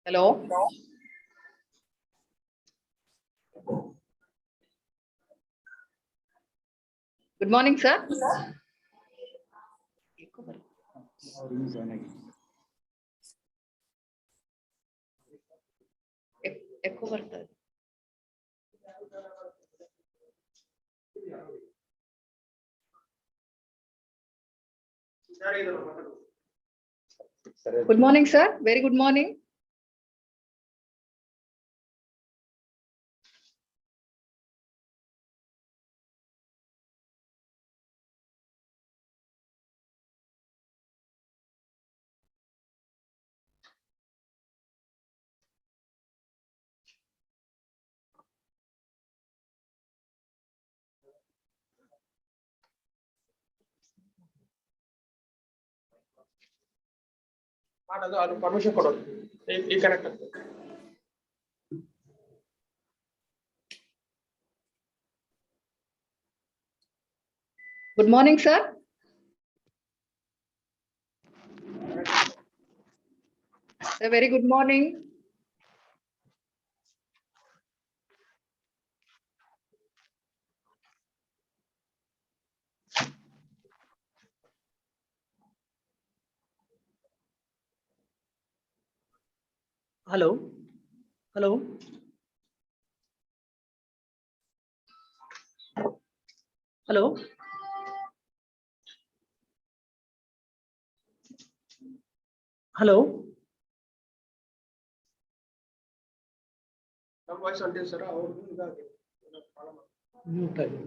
Hello. Good morning, sir. Echo bರ್ತದೆ. Good morning, sir. Very good morning. Permission ಕೊಡು ಈ connect ಆಗ್ತದೆ. Good morning, sir. A very good morning. Hello. Hello. Hello. Hello. ನಮ್ಮ voice ಅಂತೀವಿ sir ಅವ್ರದ್ದು ಇದಾಗಿದೆ mute ಆಗಿದೆ.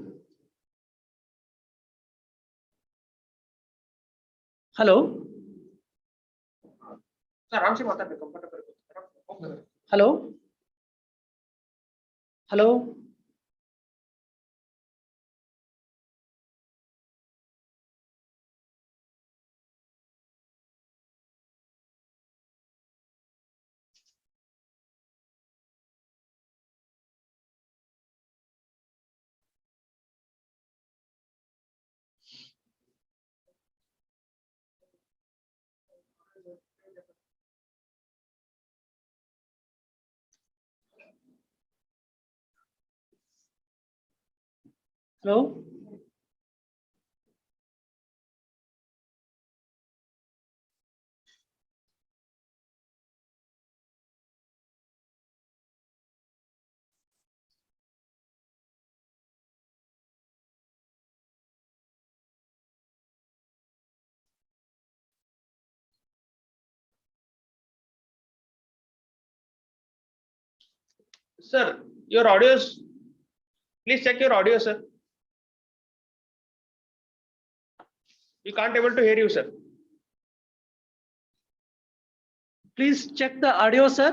Hello sir ಆರಾಮ್ಸಿ ಮಾತಾಡ್ಬೇಕು comfortable. Hello hello hello sir, your audios, please check your audio, sir. We can't able to hear you, sir. Please check the audio, sir.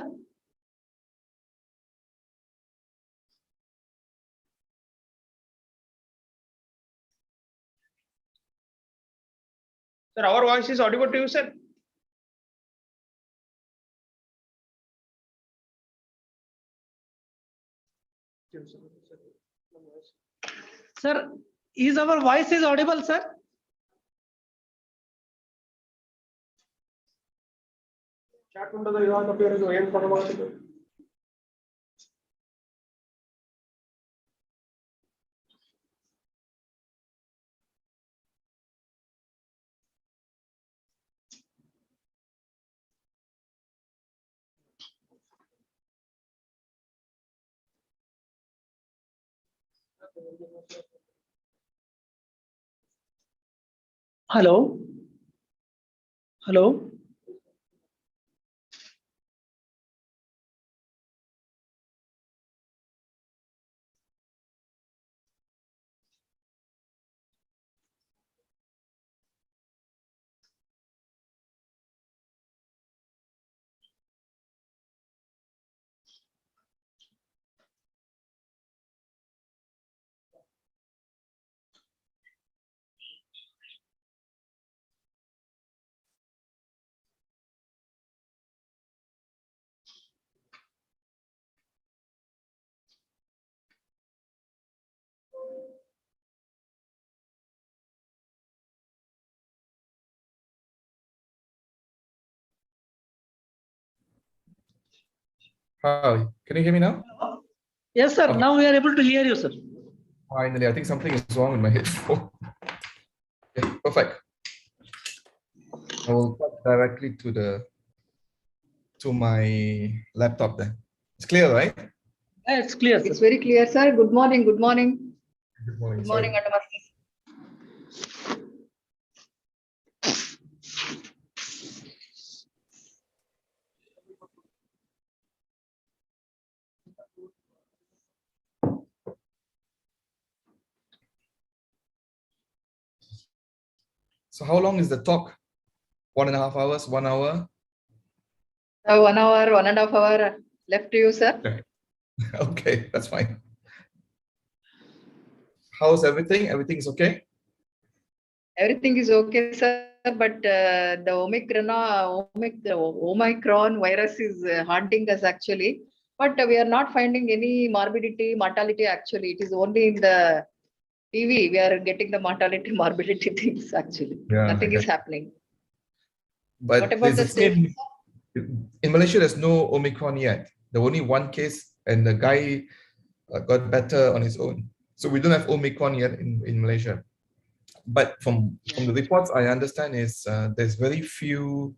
Sir, our voice is audible to you, sir. Sir, is our voice is audible, sir? Chat window the yaad appear is end करवाते हैं. Hello. Hello. Hi, can you hear me now? Yes, sir. Okay. Now we are able to hear you, sir. Finally, I think something is wrong with my headphone. Okay, perfect. I will talk directly to my laptop then. It's clear, right? It's clear, It's sir. very clear, sir. Good morning. Good morning. Good morning. Good morning, Sorry. Namaste. So how long is the talk? 1.5 hours, 1 hour? 1 hour, 1.5 hour left to you, sir. Okay, that's fine. How's everything? Everything is okay? Everything is okay, sir. But the Omicron virus is haunting us actually. But we are not finding any morbidity, mortality actually. It is only in the TV we are getting the mortality, morbidity things actually. Yeah, Nothing I is got- happening. But What about there's the the state? same in Malaysia. There's no Omicron yet. There only one case, and the guy got better on his own. So we don't have Omicron yet in Malaysia. But from the reports I understand is there's very few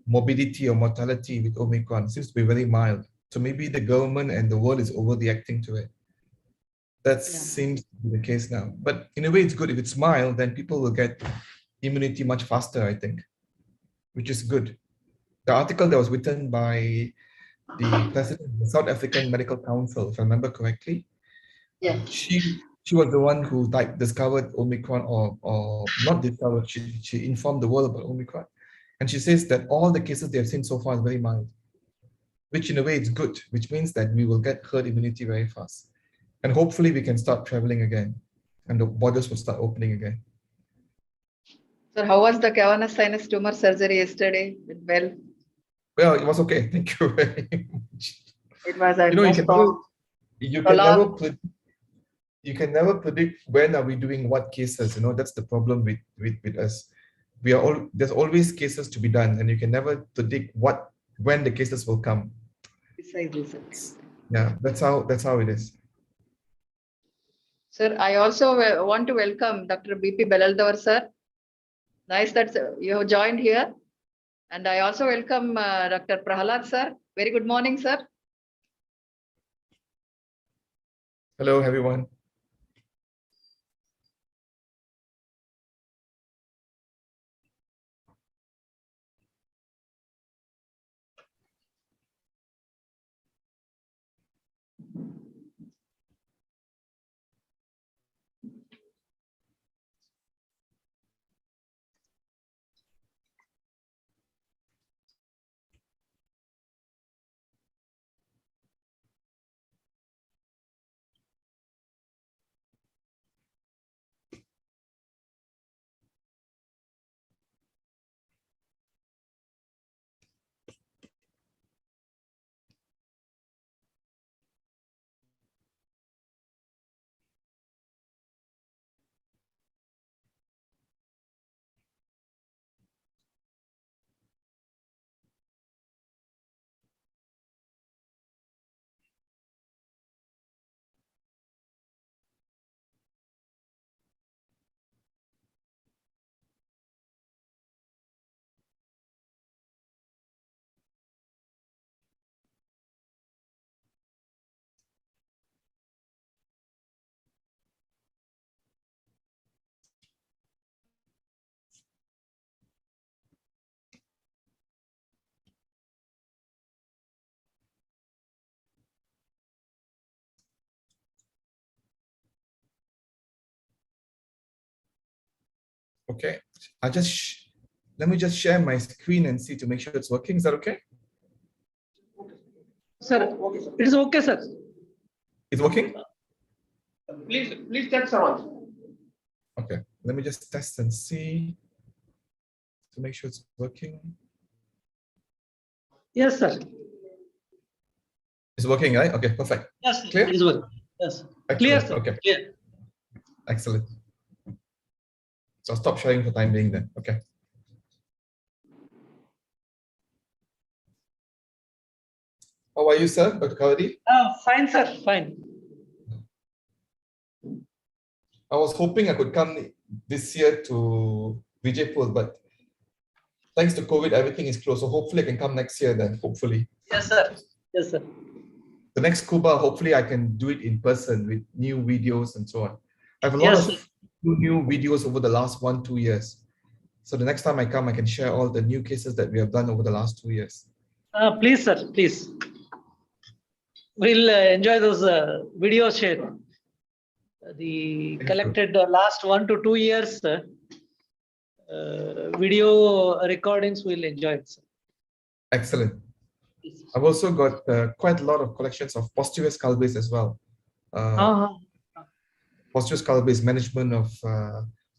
morbidity or mortality with Omicron. It seems to be very mild. So maybe the government and the world is overreacting to it. That seems to be the case now. But in a way, it's good. If it's mild, then people will get immunity much faster, I think, which is good. The article that was written by the president of the South African Medical Council, if I remember correctly, Yeah. she was the one who discovered Omicron, or not discovered, she informed the world about Omicron. And she says that all the cases they have seen so far is very mild, which in a way is good, which means that we will get herd immunity very fast. And hopefully we can start traveling again and the borders will start opening again. Sir, how was the cavernous sinus tumor surgery yesterday? Well, Well, it was okay. Thank you very much. it was You know, almost you so can never long. you can never predict when are we doing what cases. You know, that's the problem with us. We are all there's always cases to be done, and you can never predict when the cases will come. Precisely, sir. Yeah, that's how it is. Sir, I also want to welcome Dr. BP Belaldavar, sir. Nice that you have joined here. And I also welcome Dr. Prahalad, sir. Very good morning, sir. Hello, everyone. Okay, let me just share my screen and see to make sure it's working. Is that okay? Sir, it is okay, sir. It's working? Please check someone. Okay, let me just test and see to make sure it's working. Yes, sir. It's working, right? Okay, perfect. Yes, sir. Clear? It is working. Yes. Excellent. Clear, sir. Okay, Clear. excellent. So I'll stop sharing for time being then. Okay. How are you, sir, Dr. Kavadi? Fine, sir. Fine. I was hoping I could come this year to Vijayapura, but thanks to COVID, everything is closed. So hopefully I can come next year then, hopefully. Yes, sir. Yes, sir. The next scuba, hopefully I can do it in person with new videos and so on. I have a lot Yes, of sir. new videos over the last 1-2 years. So the next time I come, I can share all the new cases that we have done over the last 2 years. Please, sir. Please. We'll enjoy those videos shared. The Thank you. collected last 1 to 2 years video recordings will enjoy it, sir. Excellent. I've also got quite a lot of collections of posterior skull base as well. Posterior skull base management of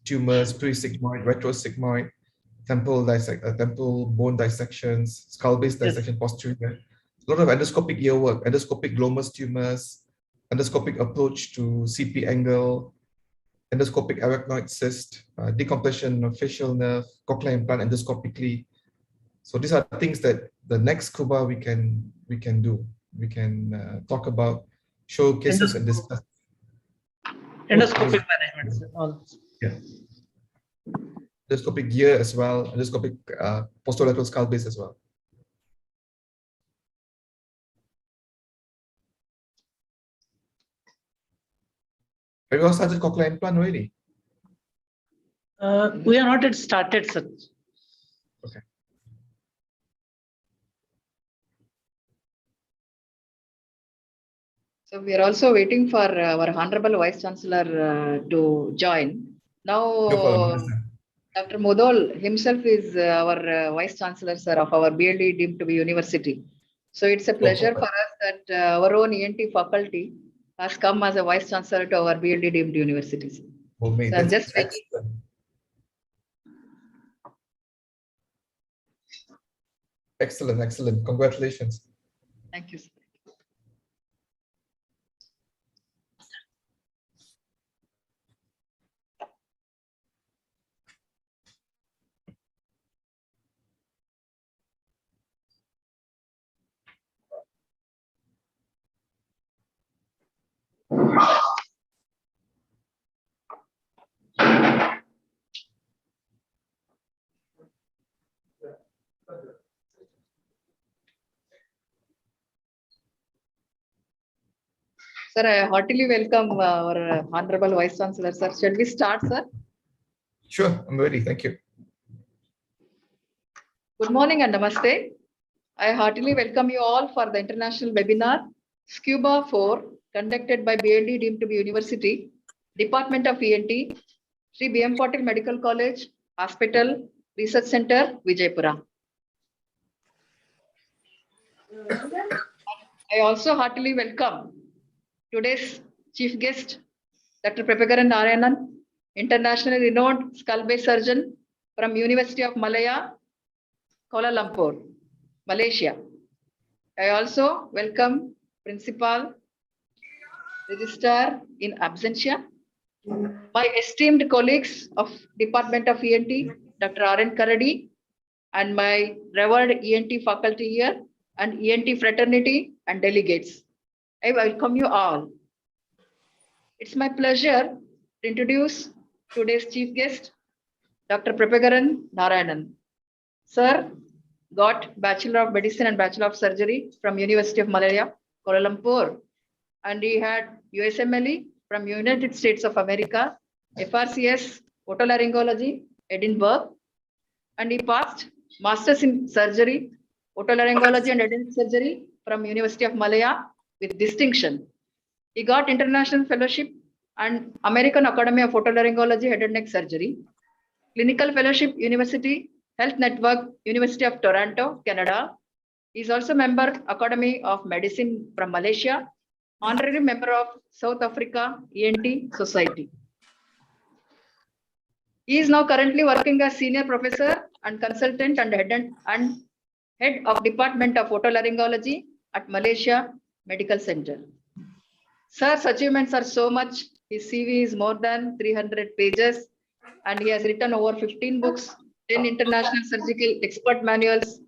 tumors, pre-sigmoid, retrosigmoid, temple bone dissections, skull base dissection posterior. A lot of endoscopic ear work, endoscopic glomus tumors, endoscopic approach to CP angle, endoscopic arachnoid cyst, decompression of facial nerve, cochlear implant endoscopically. So these are things that the next scuba we can do. We can talk about, show cases and discuss. Endoscopic management, sir. All. Yeah. Endoscopic gear as well, endoscopic posterolateral skull base as well. Have you all started cochlear implant already? We are not yet started, sir. Okay. So we are also waiting for our Honorable Vice Chancellor to join. Now, No problem. Dr. Modol himself is our Vice Chancellor, sir, of our BLDE deemed to be university. So it's a pleasure for us that our own ENT faculty has come as a Vice Chancellor to our BLDE deemed universities. Oh, mate, So I'm that's just waiting. excellent. Excellent, excellent. Congratulations. Thank you, sir. Sir, I heartily welcome our Honorable Vice Chancellor, sir. Shall we start, sir? Sure, I'm ready. Thank you. Good morning and namaste. I heartily welcome you all for the international webinar Scuba 4 conducted by BLD deemed to be University, Department of ENT, Shri Patil Medical College, Hospital, Research Center, Vijayapura. I also heartily welcome today's chief guest, Dr. Prabhakaran Narayanan, internationally renowned skull-based surgeon from University of Malaya, Kuala Lumpur, Malaysia. I also welcome Principal, Registrar in absentia, my esteemed colleagues of Department of ENT, Dr. R.N. Karadi, and my revered ENT faculty here, and ENT fraternity and delegates. I welcome you all. It's my pleasure to introduce today's chief guest, Dr. Prabhakaran Narayanan. Sir got Bachelor of Medicine and Bachelor of Surgery from University of Malaya, Kuala Lumpur. And he had USMLE from United States of America, FRCS Otolaryngology, Edinburgh. And he passed Masters in Surgery, Otolaryngology and Advanced Surgery from University of Malaya with distinction. He got International Fellowship and American Academy of Otolaryngology Head and Neck Surgery, Clinical Fellowship, University Health Network, University of Toronto, Canada. He is also member Academy of Medicine from Malaysia, honorary member of South Africa ENT Society. He is now currently working as senior professor and consultant and head of Department of Otolaryngology at Malaysia Medical Center. Sir's achievements are so much. His CV is more than 300 pages and he has written over 15 books, 10 international surgical expert manuals,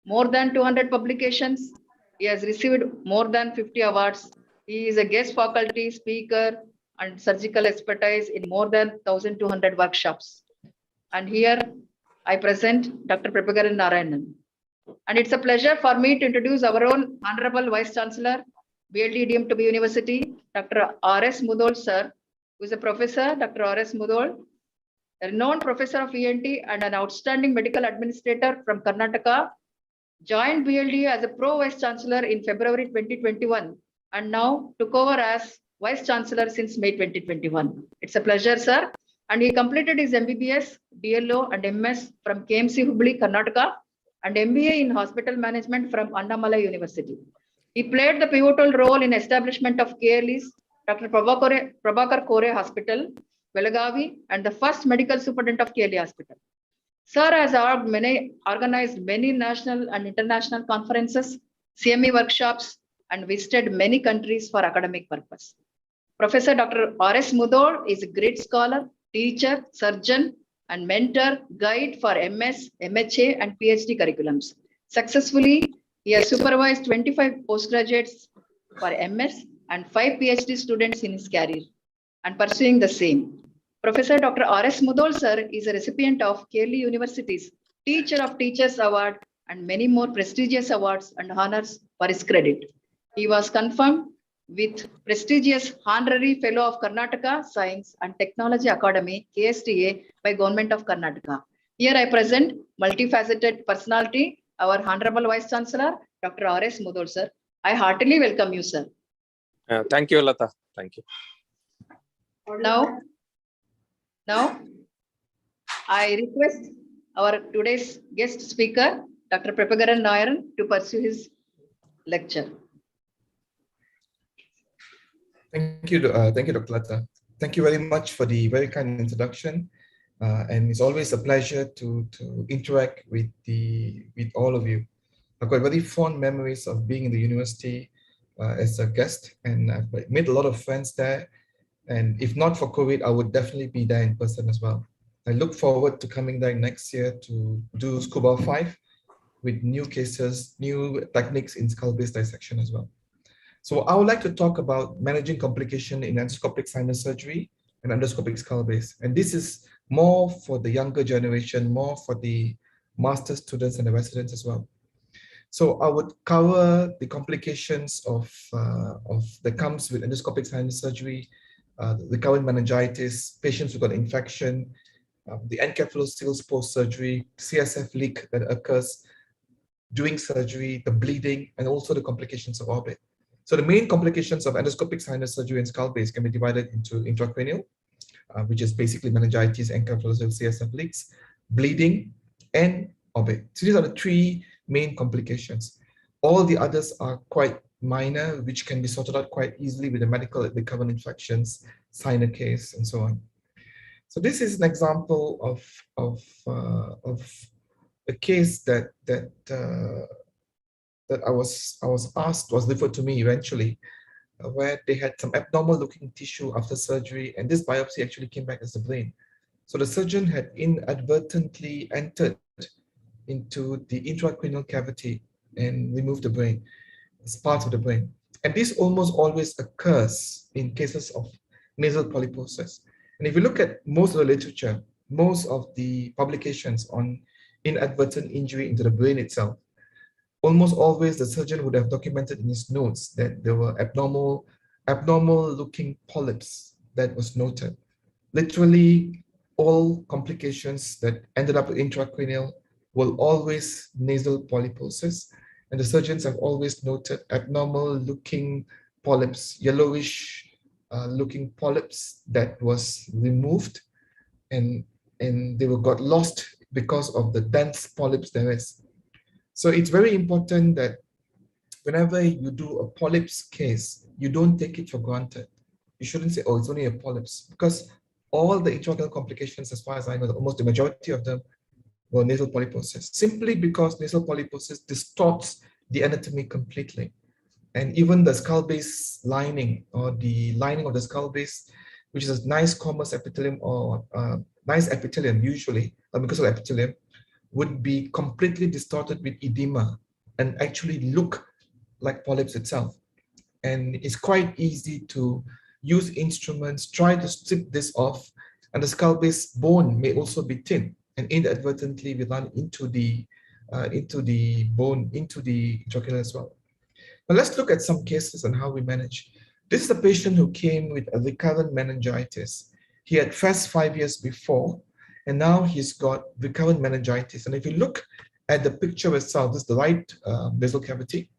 more than 200 publications, He has received more than 50 awards. He is a guest faculty speaker and surgical expertise in more than 1,200 workshops. And here I present Dr. Prabhakaran Narayanan. And it's a pleasure for me to introduce our own Honorable Vice Chancellor, BLDE to University, Dr. R.S. Mudol, sir, who is a professor, Dr. R.S. Mudol, a renowned professor of ENT and an outstanding medical administrator from Karnataka, joined BLDE as a Pro Vice Chancellor in February 2021 and now took over as Vice Chancellor since May 2021. It's a pleasure, sir. And he completed his MBBS, DLO, and MS from KMC Hubli, Karnataka, and MBA in Hospital Management from Annamalai University. He played the pivotal role in establishment of KLE's Dr. Prabhakar Kore Hospital, Belagavi, and the first medical superintendent of KLE Hospital. Sir has organized many national and international conferences, CME workshops, and visited many countries for academic purpose. Professor Dr. R.S. Mudol is a great scholar, teacher, surgeon, and mentor, guide for MS, MHA, and PhD curriculums. Successfully, he has supervised 25 postgraduates for MS and 5 PhD students in his career and pursuing the same. Professor Dr. R.S. Mudol, sir, is a recipient of KLE University's Teacher of Teachers Award and many more prestigious awards and honors for his credit. He was confirmed with prestigious Honorary Fellow of Karnataka Science and Technology Academy, KSTA, by Government of Karnataka. Here I present multifaceted personality, our Honorable Vice Chancellor, Dr. R.S. Mudol, sir. I heartily welcome you, sir. Thank you, Lata. Thank you. Now, I request our today's guest speaker, Dr. Prabhakaran Narayanan, to pursue his lecture. Thank you, Dr. Lata. Thank you very much for the very kind introduction. And it's always a pleasure to interact with all of you. I've got very fond memories of being in the university as a guest, and I've made a lot of friends there. And if not for COVID, I would definitely be there in person as well. I look forward to coming there next year to do Scuba 5 with new cases, new techniques in skull-based dissection as well. So I would like to talk about managing complication in endoscopic sinus surgery and endoscopic skull base. And this is more for the younger generation, more for the master students and the residents as well. So I would cover the complications of that comes with endoscopic sinus surgery, recurrent meningitis, patients who got infection, the encephalocele post-surgery, CSF leak that occurs during surgery, the bleeding, and also the complications of orbit. So the main complications of endoscopic sinus surgery and skull base can be divided into intracranial, which is basically meningitis, encephalocele, CSF leaks, bleeding, and orbit. So these are the three main complications. All the others are quite minor, which can be sorted out quite easily with the medical recurrent infections, sinus case, and so on. So this is an example of a case that I was asked, was referred to me eventually, where they had some abnormal looking tissue after surgery, and this biopsy actually came back as the brain. So the surgeon had inadvertently entered into the intracranial cavity and removed the brain. It's part of the brain. And this almost always occurs in cases of nasal polyposis. And if you look at most of the literature, most of the publications on inadvertent injury into the brain itself, almost always the surgeon would have documented in his notes that there were abnormal looking polyps that was noted. Literally all complications that ended up intracranial were always nasal polyposis. And the surgeons have always noted abnormal looking polyps, yellowish looking polyps that was removed, and they got lost because of the dense polyps there is. So it's very important that whenever you do a polyps case, you don't take it for granted. You shouldn't say, oh, it's only a polyps, because all the intracranial complications, as far as I know, almost the majority of them were nasal polyposis, simply because nasal polyposis distorts the anatomy completely. And even the skull base lining, or the lining of the skull base, which is a nice commus epithelium or nice epithelium usually, a mucosal epithelium, would be completely distorted with edema and actually look like polyps itself. And it's quite easy to use instruments, try to strip this off, and the skull base bone may also be thin, and inadvertently we run into the bone, into the jugular as well. Now let's look at some cases on how we manage. This is a patient who came with a recurrent meningitis. He had FAST 5 years before, and now he's got recurrent meningitis. And if you look at the picture itself, this is the right nasal cavity.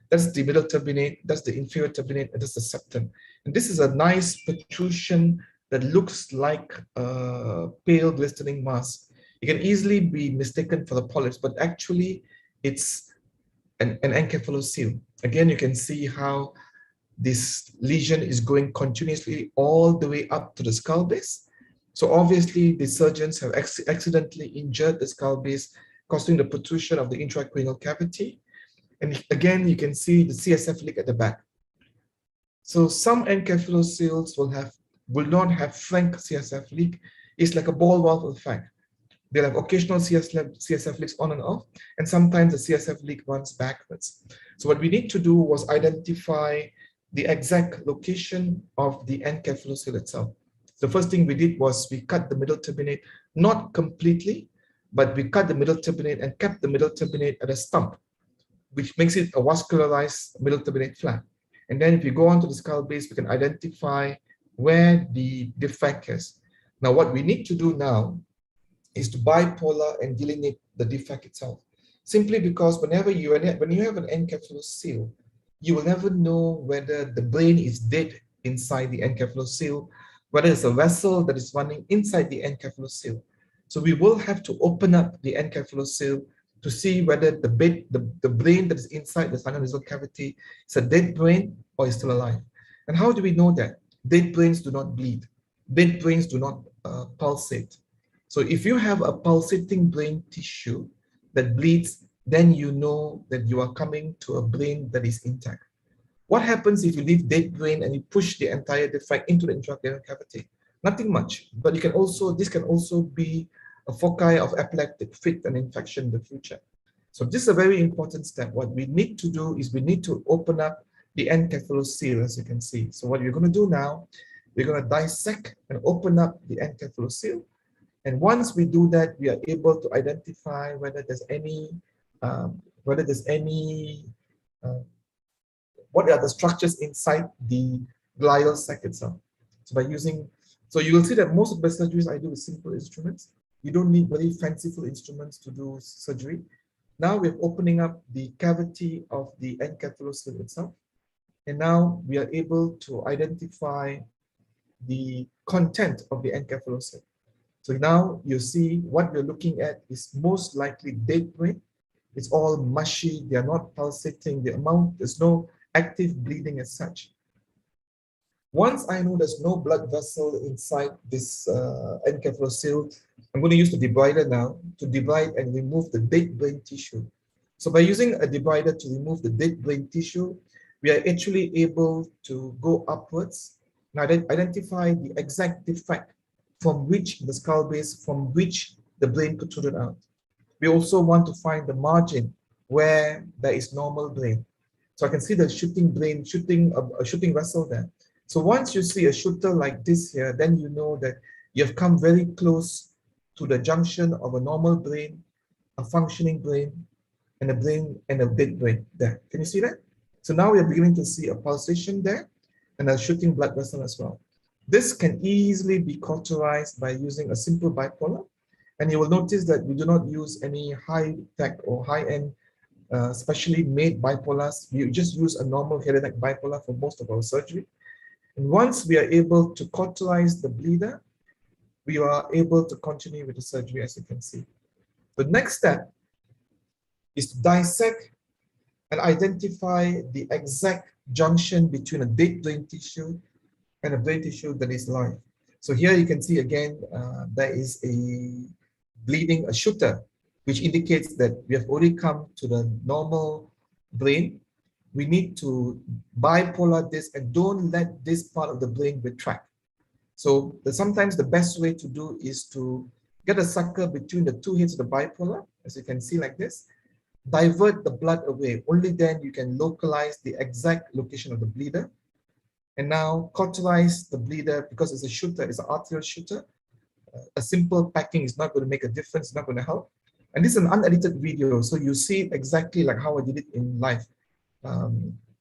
That's the middle turbinate, that's the inferior turbinate, and that's the septum. And this is a nice protrusion that looks like a pale glistening mass. It can easily be mistaken for the polyps, but actually it's an encephalocele. Again, you can see how this lesion is going continuously all the way up to the skull base. So obviously the surgeons have accidentally injured the skull base, causing the protrusion of the intracranial cavity. And again, you can see the CSF leak at the back. So some encephaloceles will not have frank CSF leak. It's like a ball valve effect. They'll have occasional CSF leaks on and off, and sometimes the CSF leak runs backwards. So what we need to do was identify the exact location of the encephalocele itself. The first thing we did was we cut the middle turbinate, not completely, but we cut the middle turbinate and kept the middle turbinate at a stump, which makes it a vascularized middle turbinate flap. And then if you go onto the skull base, we can identify where the defect is. Now, what we need to do now is to bipolar and delineate the defect itself. Simply because when you have an encephalocele, you will never know whether the brain is dead inside the encephalocele, whether it's a vessel that is running inside the encephalocele. So we will have to open up the encephalocele to see whether the brain that is inside the sinonasal cavity is a dead brain or is still alive. And how do we know that? Dead brains do not bleed. Dead brains do not pulsate. So if you have a pulsating brain tissue that bleeds, then you know that you are coming to a brain that is intact. What happens if you leave dead brain and you push the entire defect into the intracranial cavity? Nothing much, but this can also be a foci of epileptic fit and infection in the future. So this is a very important step. What we need to do is we need to open up the encephalocele, as you can see. So what we're going to do now, we're going to dissect and open up the encephalocele. And once we do that, we are able to identify whether there's any, what are the structures inside the glial sac itself. So you will see that most of the surgeries I do with simple instruments. You don't need very fanciful instruments to do surgery. Now we're opening up the cavity of the encephalocele itself. And now we are able to identify the content of the encephalocele. So now you see what we're looking at is most likely dead brain. It's all mushy, they are not pulsating, there's no active bleeding as such. Once I know there's no blood vessel inside this encephalocele, I'm going to use the debrider now to debride and remove the dead brain tissue. So by using a debrider to remove the dead brain tissue, we are actually able to go upwards and identify the exact defect from which the skull base, from which the brain protruded out. We also want to find the margin where there is normal brain. So I can see the shooting vessel there. So once you see a shooter like this here, then you know that you have come very close to the junction of a normal brain, a functioning brain, and a dead brain there. Can you see that? So now we are beginning to see a pulsation there and a shooting blood vessel as well. This can easily be cauterized by using a simple bipolar. And you will notice that we do not use any high-tech or high-end specially made bipolars. We just use a normal head and neck bipolar for most of our surgery. And once we are able to cauterize the bleeder, we are able to continue with the surgery, as you can see. The next step is to dissect and identify the exact junction between a dead brain tissue and a brain tissue that is live. So here you can see again, there is a bleeding, a shooter, which indicates that we have already come to the normal brain. We need to bipolar this and don't let this part of the brain retract. So sometimes the best way to do is to get a sucker between the two heads of the bipolar, as you can see like this, divert the blood away. Only then you can localize the exact location of the bleeder. And now cauterize the bleeder because it's a shooter, it's an arterial shooter. A simple packing is not going to make a difference, it's not going to help. And this is an unedited video, so you see it exactly like how I did it in live,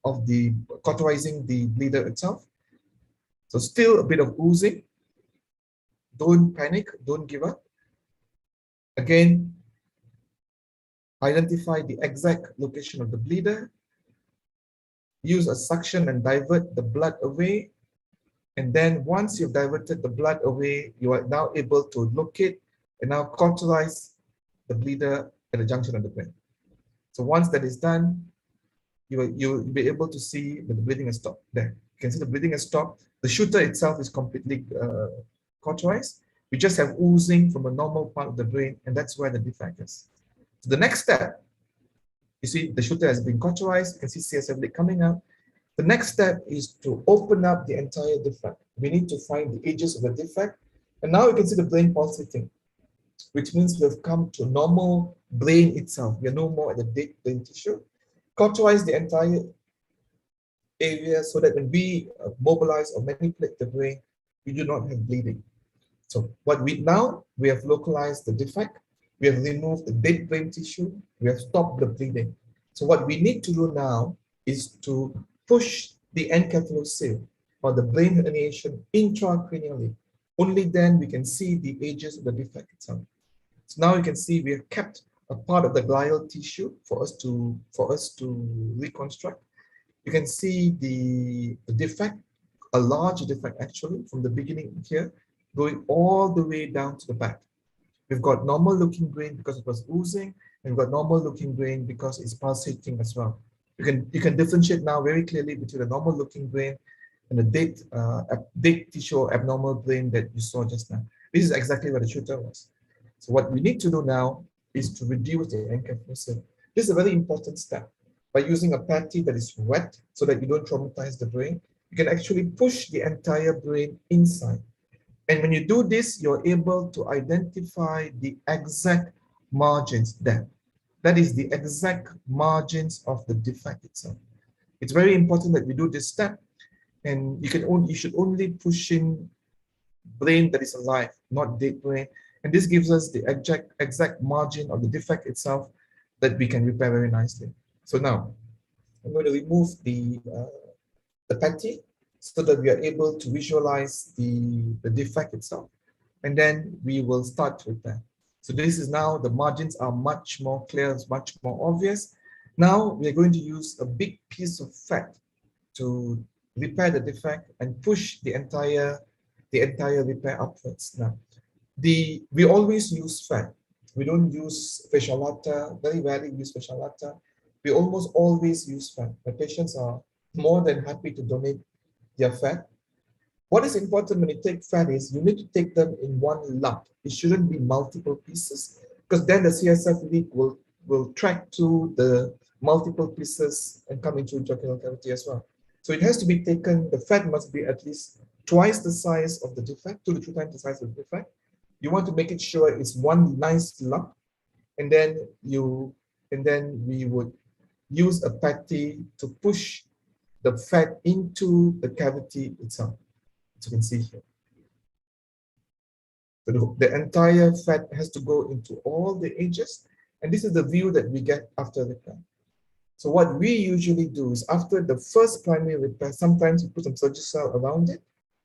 of the cauterizing the bleeder itself. So still a bit of oozing. Don't panic, don't give up. Again, identify the exact location of the bleeder. Use a suction and divert the blood away. And then once you've diverted the blood away, you are now able to locate and now cauterize the bleeder at the junction of the brain. So once that is done, you'll be able to see that the bleeding has stopped there. You can see the bleeding has stopped. The shooter itself is completely cauterized. We just have oozing from a normal part of the brain, and that's where the defect is. So the next step, you see the shooter has been cauterized. You can see CSF leak coming out. The next step is to open up the entire defect. We need to find the edges of the defect. And now you can see the brain pulsating, which means we have come to normal brain itself. We are no more at the dead brain tissue. Cauterize the entire area so that when we mobilize or manipulate the brain, we do not have bleeding. So what we have localized the defect, we have removed the dead brain tissue, we have stopped the bleeding. So what we need to do now is to push the encephalocele or the brain herniation intracranially. Only then we can see the edges of the defect itself. So now you can see we have kept a part of the glial tissue for us to reconstruct. You can see the defect, a large defect actually, from the beginning here, going all the way down to the back. We've got normal looking brain because it was oozing, and we've got normal looking brain because it's pulsating as well. You can differentiate now very clearly between the normal looking brain and the dead tissue or abnormal brain that you saw just now. This is exactly what the shooter was. So what we need to do now is to reduce the encephalocele. This is a very important step. By using a patty that is wet so that you don't traumatize the brain, you can actually push the entire brain inside. And when you do this, you're able to identify the exact margins there. That is the exact margins of the defect itself. It's very important that we do this step, and you should only push in brain that is alive, not dead brain. And this gives us the exact margin of the defect itself that we can repair very nicely. So now I'm going to remove the patty so that we are able to visualize the defect itself. And then we will start to repair. So this is now, the margins are much more clear, it's much more obvious. Now we're going to use a big piece of fat to repair the defect and push the entire repair upwards. Now, we always use fat. We don't use facial latta, very rarely use facial latta. We almost always use fat. My patients are more than happy to donate their fat. What is important when you take fat is you need to take them in one lump. It shouldn't be multiple pieces, because then the CSF leak will track to the multiple pieces and come into the intraocular cavity as well. So it has to be taken, the fat must be at least twice the size of the defect, 2 to 3 times the size of the defect. You want to make it sure it's one nice lump, and then we would use a patty to push the fat into the cavity itself. As you can see here. So the entire fat has to go into all the edges, and this is the view that we get after repair. So what we usually do is after the first primary repair, sometimes we put some surgical around it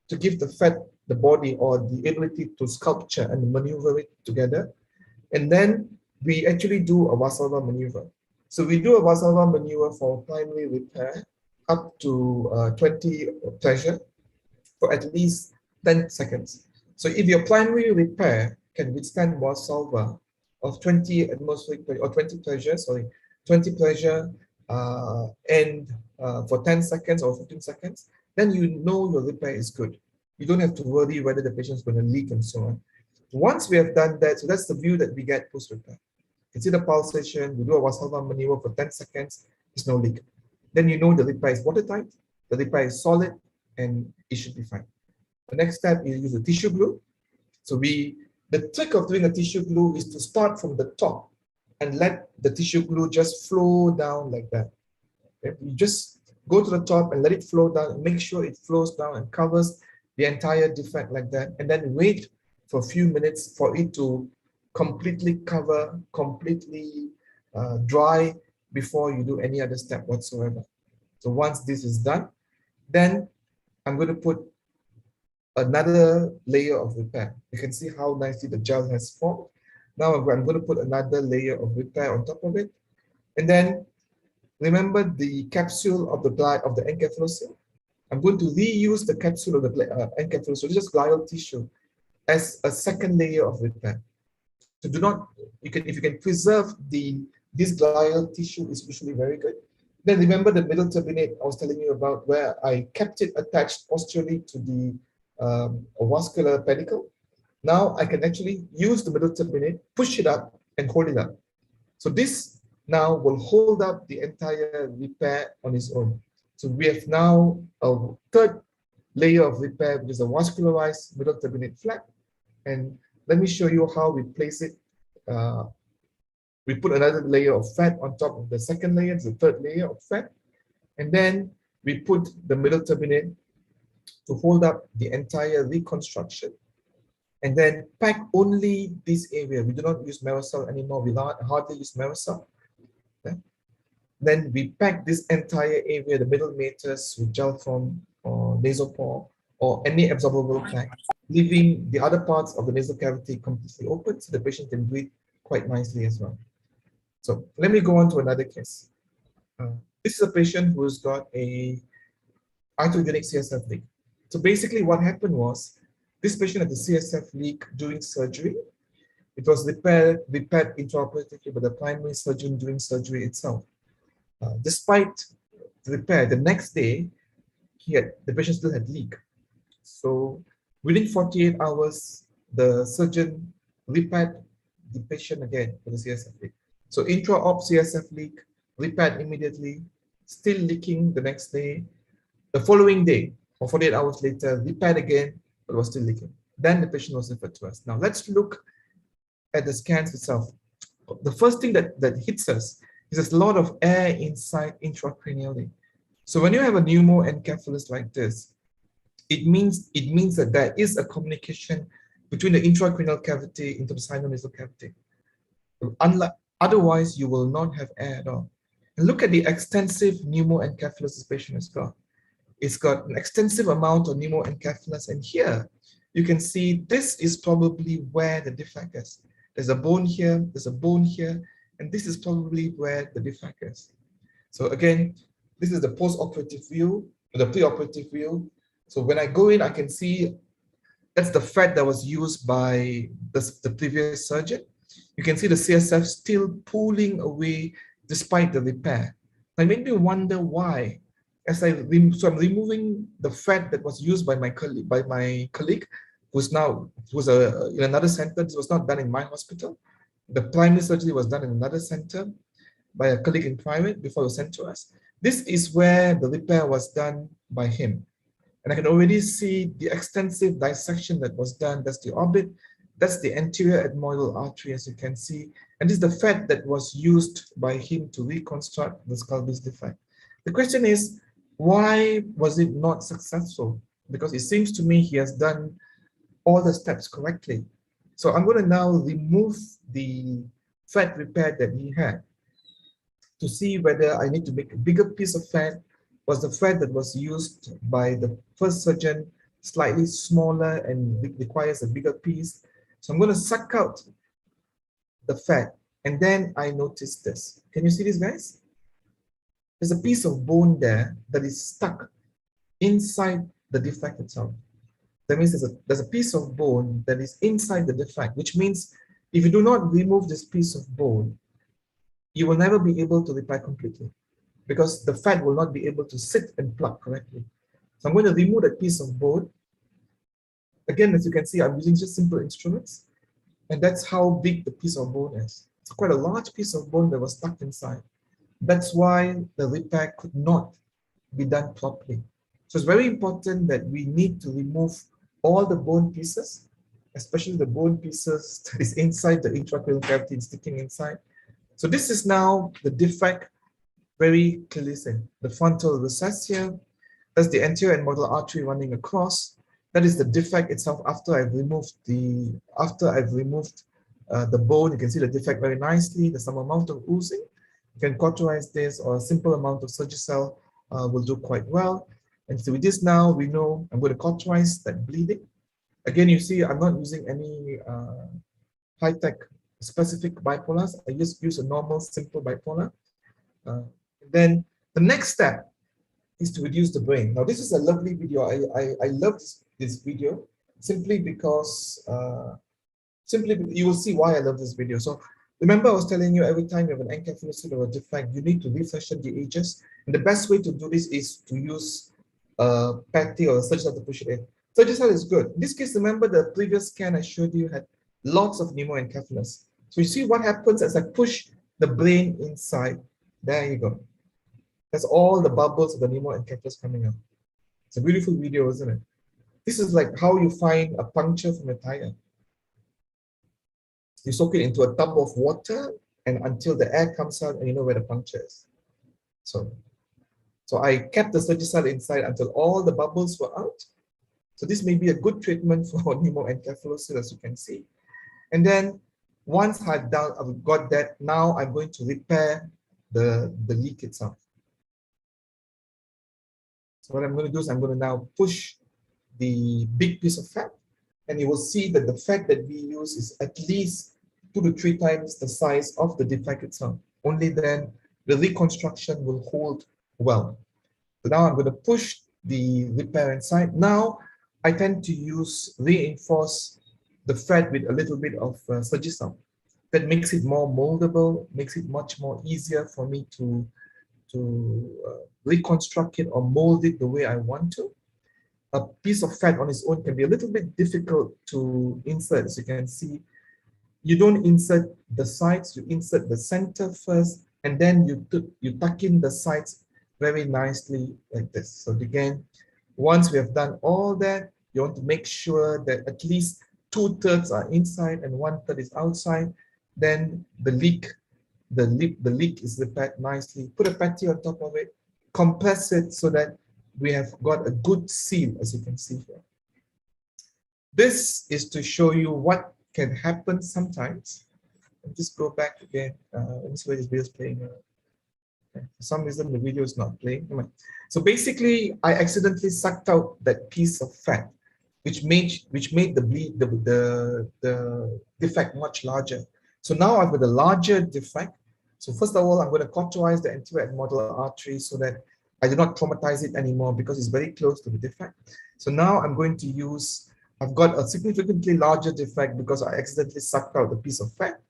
to give the fat the body or the ability to sculpture and maneuver it together. And then we actually do a Valsalva maneuver. So we do a Valsalva maneuver for primary repair up to 20 pressure for at least 10 seconds. So if your primary repair can withstand Valsalva of 20 atmospheric pressure, or 20 pressure, sorry, 20 pressure and for 10 seconds or 15 seconds, then you know your repair is good. You don't have to worry whether the patient is going to leak and so on. Once we have done that, so that's the view that we get post-repair. You can see the pulsation, we do a Valsalva maneuver for 10 seconds, there's no leak. Then you know the repair is watertight, the repair is solid, and it should be fine. The next step is use a tissue glue. So the trick of doing a tissue glue is to start from the top and let the tissue glue just flow down like that. Okay? You just go to the top and let it flow down, make sure it flows down and covers the entire defect like that, and then wait for a few minutes for it to completely cover, completely dry before you do any other step whatsoever. So once this is done, then I'm going to put another layer of repair. You can see how nicely the gel has formed. Now I'm going to put another layer of repair on top of it. And then remember the capsule of the blood of the encapsulation? I'm going to reuse the capsule of the encapsulation, just glial tissue, as a second layer of repair. So do not, if you can preserve this glial tissue is usually very good. Then remember the middle turbinate I was telling you about, where I kept it attached posteriorly to the vascular pedicle. Now I can actually use the middle turbinate, push it up and hold it up. So this now will hold up the entire repair on its own. So we have now a third layer of repair, which is a vascularized middle turbinate flap. And let me show you how we place it. We put another layer of fat on top of the second layer, it's the third layer of fat. And then we put the middle turbinate to hold up the entire reconstruction. And then pack only this area. We do not use Maricel anymore. We hardly use Maricel. Okay? Then we pack this entire area, the middle meatus, with gel foam or nasal pore or any absorbable pack, leaving the other parts of the nasal cavity completely open so the patient can breathe quite nicely as well. So let me go on to another case. This is a patient who's got a iatrogenic CSF leak. So basically what happened was, this patient had a CSF leak during surgery. It was repaired intraoperatively by the primary surgeon during surgery itself. Despite the repair, the next day, the patient still had leak. So within 48 hours, the surgeon repaired the patient again for the CSF leak. So intra-op CSF leak, repaired immediately, still leaking the next day. The following day, or 48 hours later, repaired again, but was still leaking. Then the patient was referred to us. Now let's look at the scans itself. The first thing that hits us is there's a lot of air inside intracranially. So when you have a pneumoencephalus like this, it means that there is a communication between the intracranial cavity into the sinonasal cavity. Otherwise, you will not have air at all. And look at the extensive pneumoencephalus this patient has got. It's got an extensive amount of pneumoencephalus, and here you can see this is probably where the defect is. There's a bone here, there's a bone here, and this is probably where the defect is. So again, this is the post-operative view, the pre-operative view. So when I go in, I can see that's the fat that was used by the previous surgeon. You can see the CSF still pulling away despite the repair. It made me wonder why. So I'm removing the fat that was used by my colleague, who's in another center. This was not done in my hospital. The primary surgery was done in another center by a colleague in private before it was sent to us. This is where the repair was done by him. And I can already see the extensive dissection that was done. That's the orbit. That's the anterior ethmoidal artery, as you can see. And this is the fat that was used by him to reconstruct the skull base defect. The question is, why was it not successful? Because it seems to me he has done all the steps correctly. So I'm going to now remove the fat repair that he had to see whether I need to make a bigger piece of fat. Was the fat that was used by the first surgeon slightly smaller and requires a bigger piece? So I'm going to suck out the fat, and then I notice this. Can you see this, guys? There's a piece of bone there that is stuck inside the defect itself. That means there's a piece of bone that is inside the defect, which means if you do not remove this piece of bone, you will never be able to repair completely, because the fat will not be able to sit and plug correctly. So I'm going to remove that piece of bone. Again, as you can see, I'm using just simple instruments, and that's how big the piece of bone is. It's quite a large piece of bone that was stuck inside. That's why the repair could not be done properly. So it's very important that we need to remove all the bone pieces, especially the bone pieces that is inside the intracranial cavity and sticking inside. So this is now the defect very clearly seen. The frontal recess here, that's the anterior and modal artery running across. That is the defect itself after I've removed the bone. You can see the defect very nicely. There's some amount of oozing. You can cauterize this, or a simple amount of Surgicel will do quite well. And so with this now, we know I'm going to cauterize that bleeding. Again, you see I'm not using any high-tech specific bipolars. I just use a normal, simple bipolar. Then the next step is to reduce the brain. Now, this is a lovely video. I love this video simply because you will see why I love this video. So remember, I was telling you every time you have an encapsulation or a defect, you need to refashion the edges. And the best way to do this is to use Patil or Surgicel to push it in. Surgicel is good. In this case, remember the previous scan I showed you had lots of pneumoencephalus. So you see what happens as I push the brain inside. There you go. That's all the bubbles of the pneumoencephalus coming out. It's a beautiful video, isn't it? This is like how you find a puncture from a tire. You soak it into a tub of water and until the air comes out and you know where the puncture is. So I kept the Surgicel inside until all the bubbles were out. So this may be a good treatment for pneumoencephalus, as you can see. And then once I've got that, now I'm going to repair the leak itself. So what I'm going to do is I'm going to now push the big piece of fat, and you will see that the fat that we use is at least 2 to 3 times the size of the defect itself. Only then the reconstruction will hold well. So now I'm going to push the repair inside. Now I tend to reinforce the fat with a little bit of Surgicel. That makes it more moldable, makes it much more easier for me to reconstruct it or mold it the way I want to. A piece of fat on its own can be a little bit difficult to insert. As you can see, you don't insert the sides, you insert the center first, and then you tuck in the sides very nicely like this. So again, once we have done all that, you want to make sure that at least 2/3 are inside and 1/3 is outside. Then the leak is repaired nicely. Put a patty on top of it, compress it so that we have got a good seal, as you can see here. This is to show you what can happen sometimes. I'll just go back again. Let me see where this video is playing. Okay. For some reason, the video is not playing. So basically, I accidentally sucked out that piece of fat, which made the defect much larger. So now I've got a larger defect. So first of all, I'm going to cauterize the anterior and modal artery so that I do not traumatize it anymore because it's very close to the defect. So now I'm going to use, I've got a significantly larger defect because I accidentally sucked out the piece of fat.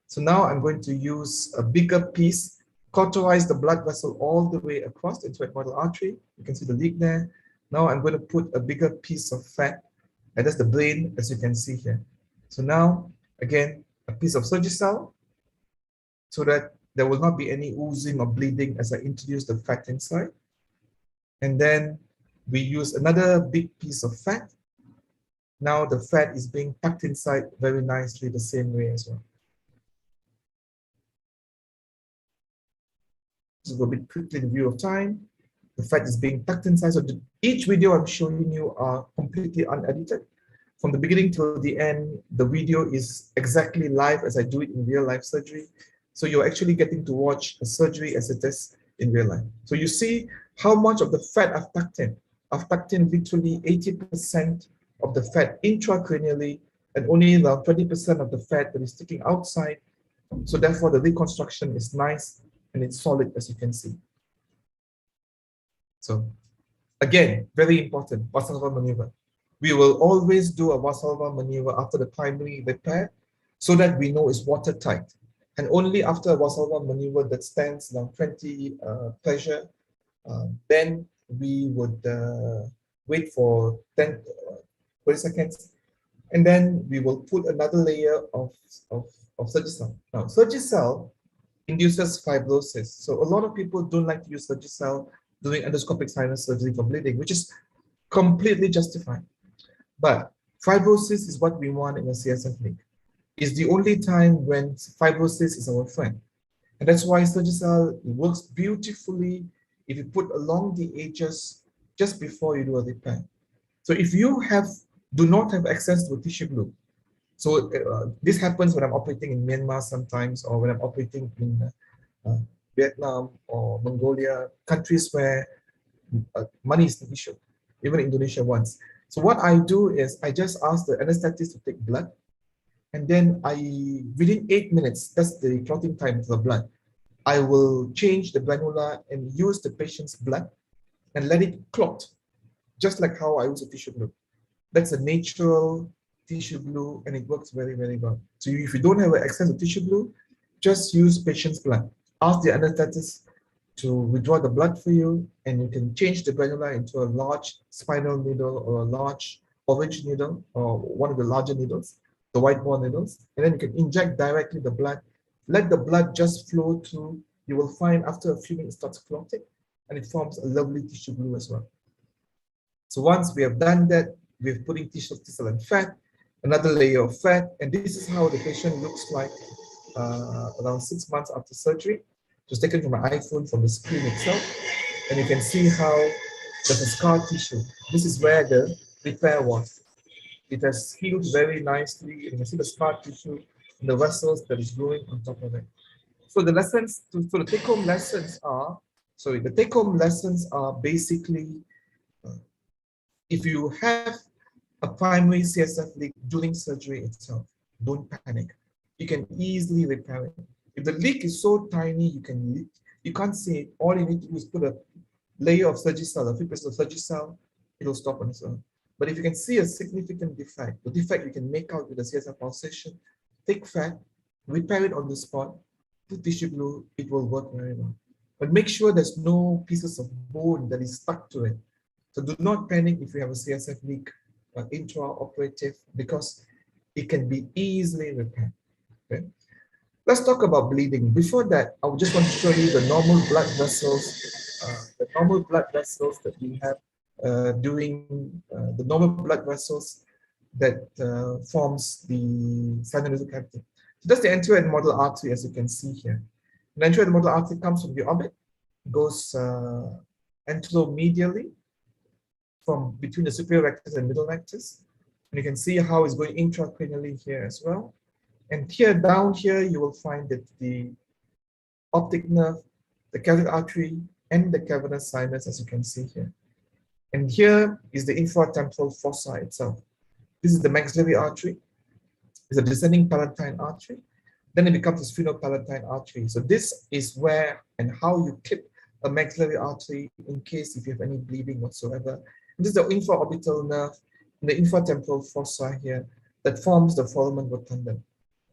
So now I'm going to use a bigger piece, cauterize the blood vessel all the way across the anterior modal artery. You can see the leak there. Now I'm going to put a bigger piece of fat, and that's the brain, as you can see here. So now, again, a piece of Surgicel so that there will not be any oozing or bleeding as I introduce the fat inside. And then we use another big piece of fat. Now the fat is being tucked inside very nicely the same way as well. This will be quickly in view of time. The fat is being tucked inside. So each video I'm showing you are completely unedited. From the beginning till the end, the video is exactly live as I do it in real life surgery. So you're actually getting to watch a surgery as it is in real life. So you see how much of the fat I've tucked in. I've tucked in literally 80% of the fat intracranially and only around 20% of the fat that is sticking outside. So therefore the reconstruction is nice and it's solid, as you can see. So again, very important, Valsalva maneuver. We will always do a Valsalva maneuver after the primary repair so that we know it's watertight. And only after a Valsalva maneuver that stands around 20 pressure, then we would wait for 20 seconds. And then we will put another layer of Surgicel. Now, Surgicel induces fibrosis. So a lot of people don't like to use Surgicel doing endoscopic sinus surgery for bleeding, which is completely justified. But fibrosis is what we want in a CSF leak. It's the only time when fibrosis is our friend. And that's why Surgicel works beautifully if you put along the edges just before you do a repair. So if you do not have access to a tissue glue, so this happens when I'm operating in Myanmar sometimes, or when I'm operating in Vietnam or Mongolia, countries where money is an issue, even Indonesia once. So what I do is I just ask the anesthetist to take blood, and then within 8 minutes, that's the clotting time of the blood, I will change the granula and use the patient's blood and let it clot, just like how I use a tissue glue. That's a natural tissue glue, and it works very, very well. So if you don't have access to tissue glue, just use patient's blood. Ask the anesthetist to withdraw the blood for you, and you can change the granula into a large spinal needle or a large orange needle or one of the larger needles, the white ball needles, and then you can inject directly the blood. Let the blood just flow through. You will find after a few minutes it starts clotting, and it forms a lovely tissue glue as well. So once we have done that, we're putting tissue and fat, another layer of fat, and this is how the patient looks like around 6 months after surgery. It was taken from my iPhone from the screen itself, and you can see how there's a scar tissue. This is where the repair was. It has healed very nicely. You can see the scar tissue and the vessels that is growing on top of it. So the lessons, so the take-home lessons are, basically, if you have a primary CSF leak during surgery itself, don't panic. You can easily repair it. If the leak is so tiny, you can't see it. All you need to do is put a layer of Surgicel, a few pieces of Surgicel, it'll stop on its own. But if you can see a significant defect, the defect you can make out with the CSF pulsation, take fat, repair it on the spot, put tissue glue, it will work very well. But make sure there's no pieces of bone that is stuck to it. So do not panic if you have a CSF leak intraoperative, because it can be easily repaired. Okay? Let's talk about bleeding. Before that, I just want to show you the normal blood vessels, that we have during the normal blood vessels that forms the sinus cavity. So that's the anterior model artery, as you can see here. The anterior model artery comes from the orbit, goes anteromedially from between the superior rectus and middle rectus. And you can see how it's going intracranially here as well. And here, down here, you will find that the optic nerve, the carotid artery, and the cavernous sinus, as you can see here. And here is the infratemporal fossa itself. This is the maxillary artery. It's a descending palatine artery. Then it becomes a sphenopalatine artery. So this is where and how you clip a maxillary artery in case if you have any bleeding whatsoever. And this is the infraorbital nerve in the infratemporal fossa here that forms the foramen rotundum.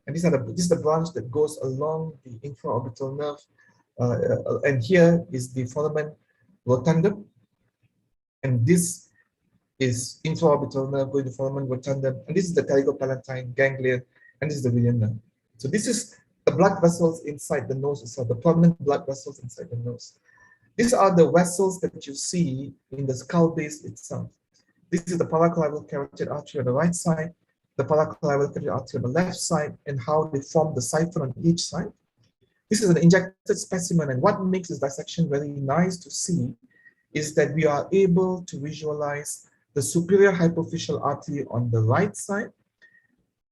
And this is the branch that goes along the infraorbital nerve. And here is the foramen rotundum. And this is infraorbital nerve going to foramen rotundum. And this is the pterygopalatine ganglion. And this is the villian nerve. So this is the blood vessels inside the nose itself, the prominent blood vessels inside the nose. These are the vessels that you see in the skull base itself. This is the paraclavial carotid artery on the right side, the paraclavial carotid artery on the left side, and how they form the siphon on each side. This is an injected specimen, and what makes this dissection very nice to see is that we are able to visualize the superior hypophyseal artery on the right side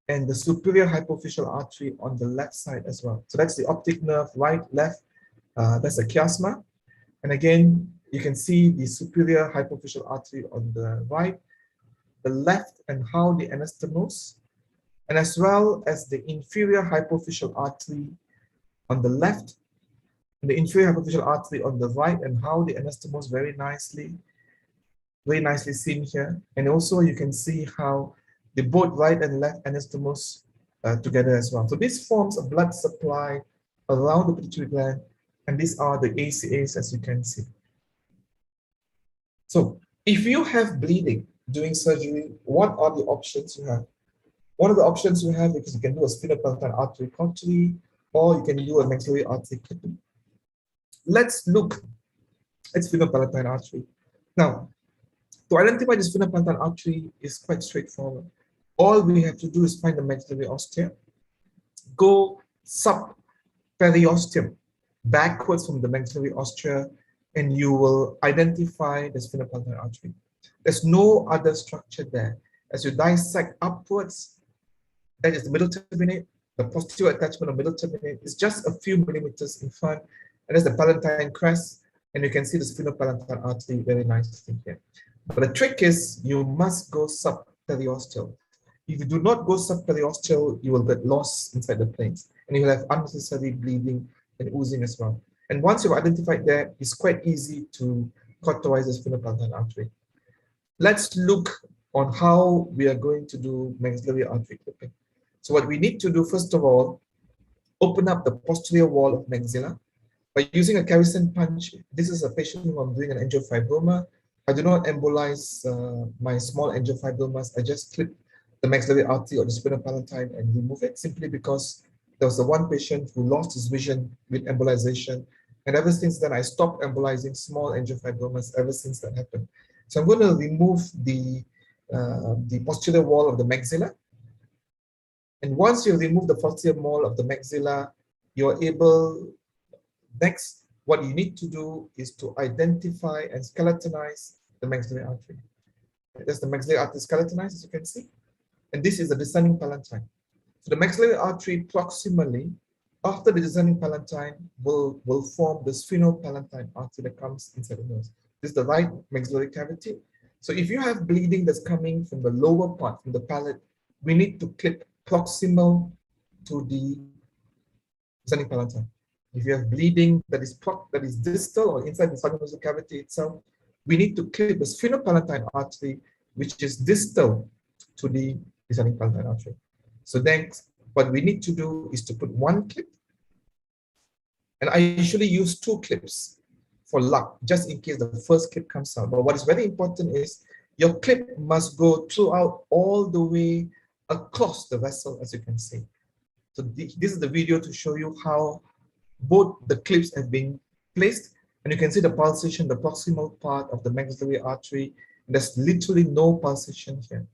and the superior hypophyseal artery on the left side as well. So that's the optic nerve, right, left, that's the chiasma. And again, you can see the superior hypophyseal artery on the right, the left, and how the anastomose, and as well as the inferior hypophyseal artery on the left, and the inferior hypophyseal artery on the right, and how the anastomose very nicely seen here. And also you can see how the both right and left anastomose together as well. So this forms a blood supply around the pituitary gland, and these are the ACAs, as you can see. So if you have bleeding during surgery, what are the options you have? One of the options you have, because you can do a sphenopalatine artery cautery, or you can do a maxillary artery clipping. Let's look at sphenopalatine artery. Now, to identify the sphenopalatine artery is quite straightforward. All we have to do is find the maxillary ostia, go sub-periosteum, backwards from the maxillary ostia, and you will identify the sphenopalatine artery. There's no other structure there. As you dissect upwards, that is the middle turbinate. The posterior attachment of middle turbinate is just a few millimeters in front, and there's the palatine crest, and you can see the sphenopalatine artery very nicely here. But the trick is you must go subperiosteal. If you do not go subperiosteal, you will get lost inside the planes, and you will have unnecessary bleeding and oozing as well. And once you've identified that, it's quite easy to cauterize the sphenopalatine artery. Let's look on how we are going to do maxillary artery clipping. So what we need to do, first of all, open up the posterior wall of maxilla by using a Carrison punch. This is a patient who I'm doing an angiofibroma. I do not embolize my small angiofibromas. I just clip the maxillary artery or the sphenopalatine and remove it, simply because there was one patient who lost his vision with embolization. And ever since then, I stopped embolizing small angiofibromas ever since that happened. So I'm going to remove the posterior wall of the maxilla. And once you remove the posterior wall of the maxilla, you're able, next, what you need to do is to identify and skeletonize the maxillary artery. There's the maxillary artery skeletonized, as you can see. And this is the descending palatine. So the maxillary artery proximally, after the descending palatine, will form the sphenopalatine artery that comes inside the nose. This is the right maxillary cavity. So if you have bleeding that's coming from the lower part, from the palate, we need to clip proximal to the descending palatine. If you have bleeding that is distal or inside the sinus cavity itself, we need to clip the sphenopalatine artery, which is distal to the descending palatine artery. So then what we need to do is to put one clip, and I usually use two clips for luck, just in case the first clip comes out. But what is very important is your clip must go throughout all the way across the vessel, as you can see. So this is the video to show you how both the clips have been placed, and you can see the pulsation, the proximal part of the maxillary artery. There's literally no pulsation here.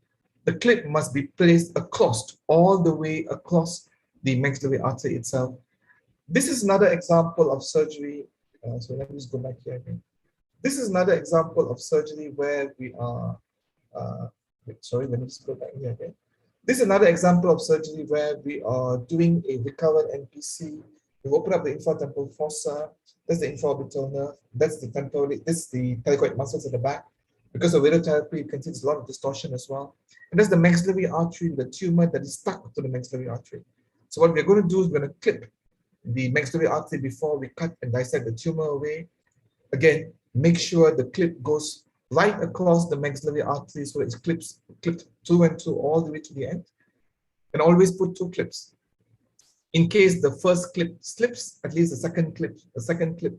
The clip must be placed across, all the way across the maxillary artery itself. This is another example of surgery. So let me just go back here again. This is another example of surgery where we are, sorry, let me just go back here again. This is another example of surgery where we are doing a recurrent NPC. We open up the infratemporal fossa. That's the infraorbital nerve. That's the temporal. This is the pterygoid muscles at the back. Because of radiotherapy, you can see there's a lot of distortion as well. And that's the maxillary artery, the tumor that is stuck to the maxillary artery. So what we're going to do is we're going to clip the maxillary artery before we cut and dissect the tumor away. Again, make sure the clip goes right across the maxillary artery so it's clipped through and through all the way to the end. And always put two clips. In case the first clip slips, at least the second clip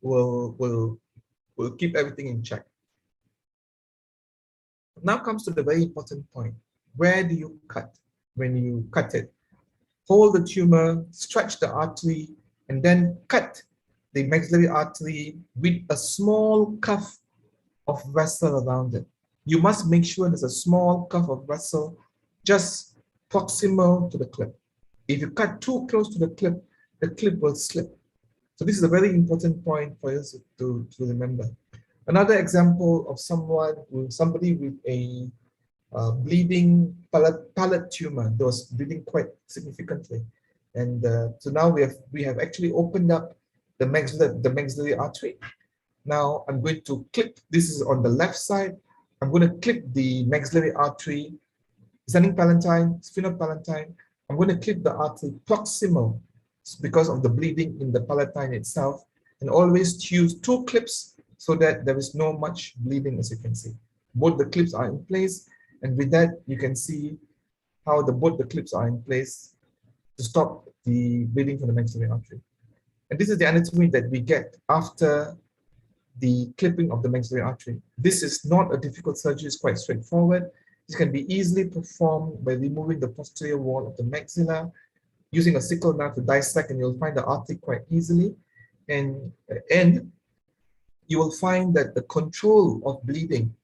will keep everything in check. Now comes to the very important point. Where do you cut when you cut it? Hold the tumor, stretch the artery, and then cut the maxillary artery with a small cuff of vessel around it. You must make sure there's a small cuff of vessel just proximal to the clip. If you cut too close to the clip will slip. So this is a very important point for us to remember. Another example of somebody with a bleeding palate tumor that was bleeding quite significantly, and so now we have actually opened up the maxillary artery. Now I'm going to clip. This is on the left side. I'm going to clip the maxillary artery, descending palatine, sphenopalatine. I'm going to clip the artery proximal because of the bleeding in the palatine itself, and always use two clips so that there is no much bleeding, as you can see. Both the clips are in place, and with that, you can see how both the clips are in place to stop the bleeding from the maxillary artery. And this is the anatomy that we get after the clipping of the maxillary artery. This is not a difficult surgery, it's quite straightforward. This can be easily performed by removing the posterior wall of the maxilla, using a sickle knife to dissect, and you'll find the artery quite easily. And you will find that the control of bleeding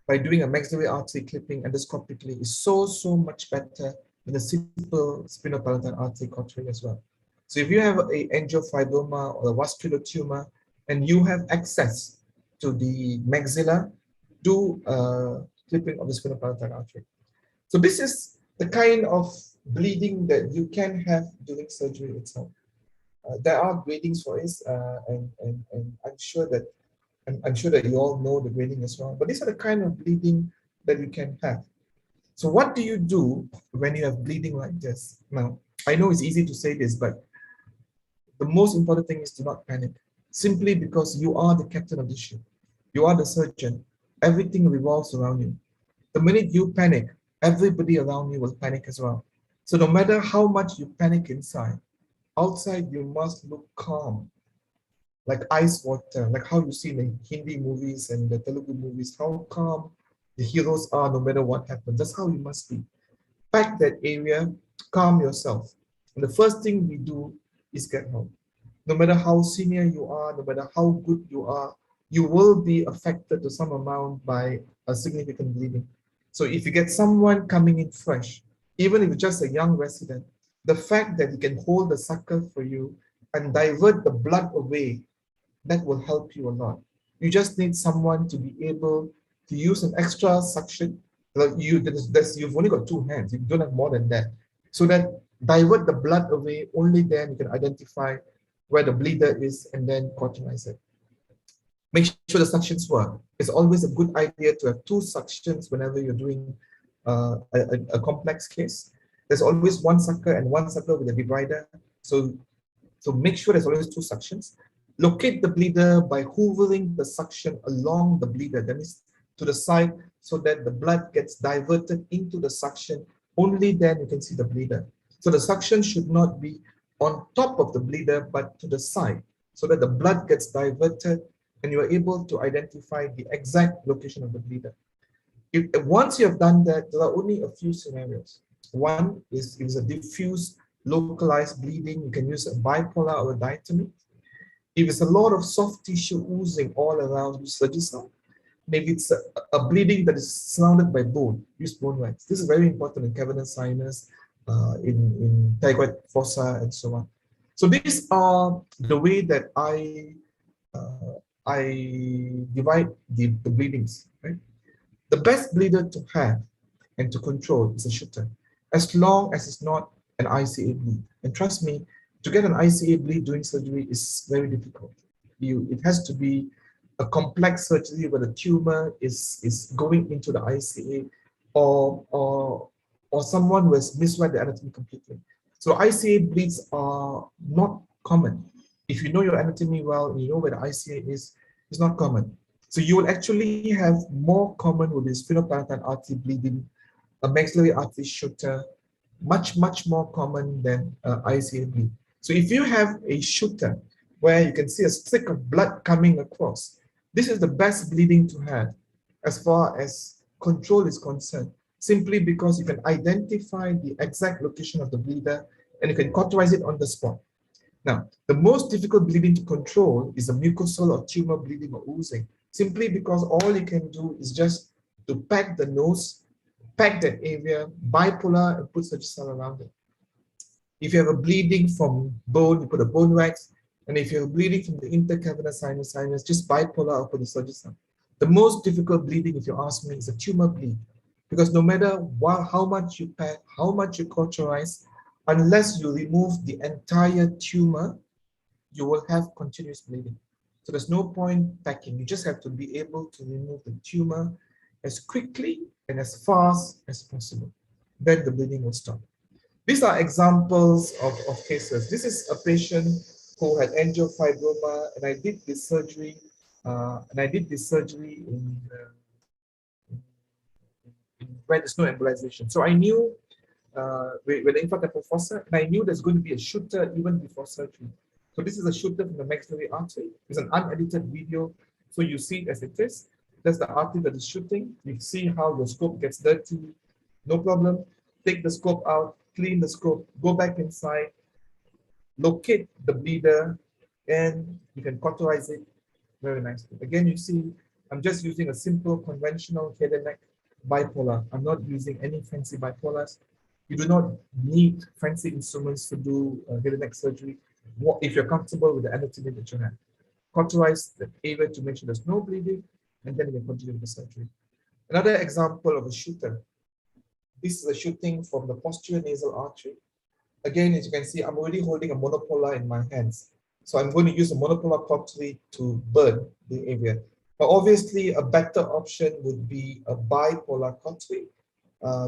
by doing a maxillary artery clipping endoscopically is so much better than a simple sphenopalatine artery cautery as well. So if you have a angiofibroma or a vascular tumor and you have access to the maxilla, do clipping of the sphenopalatine artery. So this is the kind of bleeding that you can have during surgery itself. There are gradings for it, and I'm sure that you all know the grading as well. But these are the kind of bleeding that you can have. So what do you do when you have bleeding like this? Now, I know it's easy to say this, but the most important thing is to not panic. Simply because you are the captain of the ship. You are the surgeon. Everything revolves around you. The minute you panic, everybody around you will panic as well. So no matter how much you panic inside, outside you must look calm, like ice water, like how you see in the Hindi movies and the Telugu movies, how calm the heroes are no matter what happens. That's how you must be. Pack that area, calm yourself. And the first thing we do is get help. No matter how senior you are, no matter how good you are, you will be affected to some amount by a significant bleeding. So if you get someone coming in fresh, even if it's just a young resident, the fact that he can hold the sucker for you and divert the blood away, that will help you a lot. You just need someone to be able to use an extra suction. Like you've only got two hands, you don't have more than that. So that divert the blood away, only then you can identify where the bleeder is and then cauterize it. Make sure the suctions work. It's always a good idea to have two suctions whenever you're doing a complex case. There's always one sucker and one sucker with a divider. So make sure there's always two suctions. Locate the bleeder by hoovering the suction along the bleeder, that means to the side, so that the blood gets diverted into the suction. Only then you can see the bleeder. So the suction should not be on top of the bleeder, but to the side, so that the blood gets diverted and you are able to identify the exact location of the bleeder. Once you have done that, there are only a few scenarios. One is a diffuse localized bleeding. You can use a bipolar or a diatomy. If it's a lot of soft tissue oozing all around, use Vagisil. Maybe it's a bleeding that is surrounded by bone, use bone wax. This is very important in cavernous sinus, in typhoid fossa, and so on. So these are the way that I divide the bleedings. Right? The best bleeder to have and to control is a shooter, as long as it's not an ICA bleed. And trust me, to get an ICA bleed during surgery is very difficult. It has to be a complex surgery where the tumor is going into the ICA, or someone who has misread the anatomy completely. So ICA bleeds are not common. If you know your anatomy well and you know where the ICA is, it's not common. So you will actually have more common with this sphenopalatine artery bleeding, a maxillary artery shooter, much more common than ICA bleed. So if you have a shooter where you can see a streak of blood coming across, this is the best bleeding to have as far as control is concerned, simply because you can identify the exact location of the bleeder and you can cauterize it on the spot. Now, the most difficult bleeding to control is the mucosal or tumor bleeding or oozing, simply because all you can do is just to pack the nose, pack that area, bipolar, and put Vagisil around it. If you have a bleeding from bone, you put a bone wax, and if you're bleeding from the intercavernous sinus, just bipolar or put a Vagisil. The most difficult bleeding, if you ask me, is a tumor bleed, because no matter how much you pack, how much you cauterize, unless you remove the entire tumor, you will have continuous bleeding. So there's no point packing. You just have to be able to remove the tumor as quickly and as fast as possible. Then the bleeding will stop. These are examples of cases. This is a patient who had angiofibroma, and I did this surgery. In where there's no embolization. So I knew with the infratemporal fossa, and I knew there's going to be a shooter even before surgery. So this is a shooter from the maxillary artery. It's an unedited video, so you see it as it is. That's the artery that is shooting. You see how your scope gets dirty. No problem. Take the scope out, clean the scope, go back inside, locate the bleeder, and you can cauterize it very nicely. Again, you see, I'm just using a simple conventional head and neck bipolar. I'm not using any fancy bipolars. You do not need fancy instruments to do head and neck surgery. If you're comfortable with the anatomy that you have, cauterize the area to make sure there's no bleeding, and then you can continue with the surgery. Another example of a shooter. This is a shooting from the posterior nasal artery. Again, as you can see, I'm already holding a monopolar in my hands. So I'm going to use a monopolar cautery to burn the area. But obviously, a better option would be a bipolar cautery.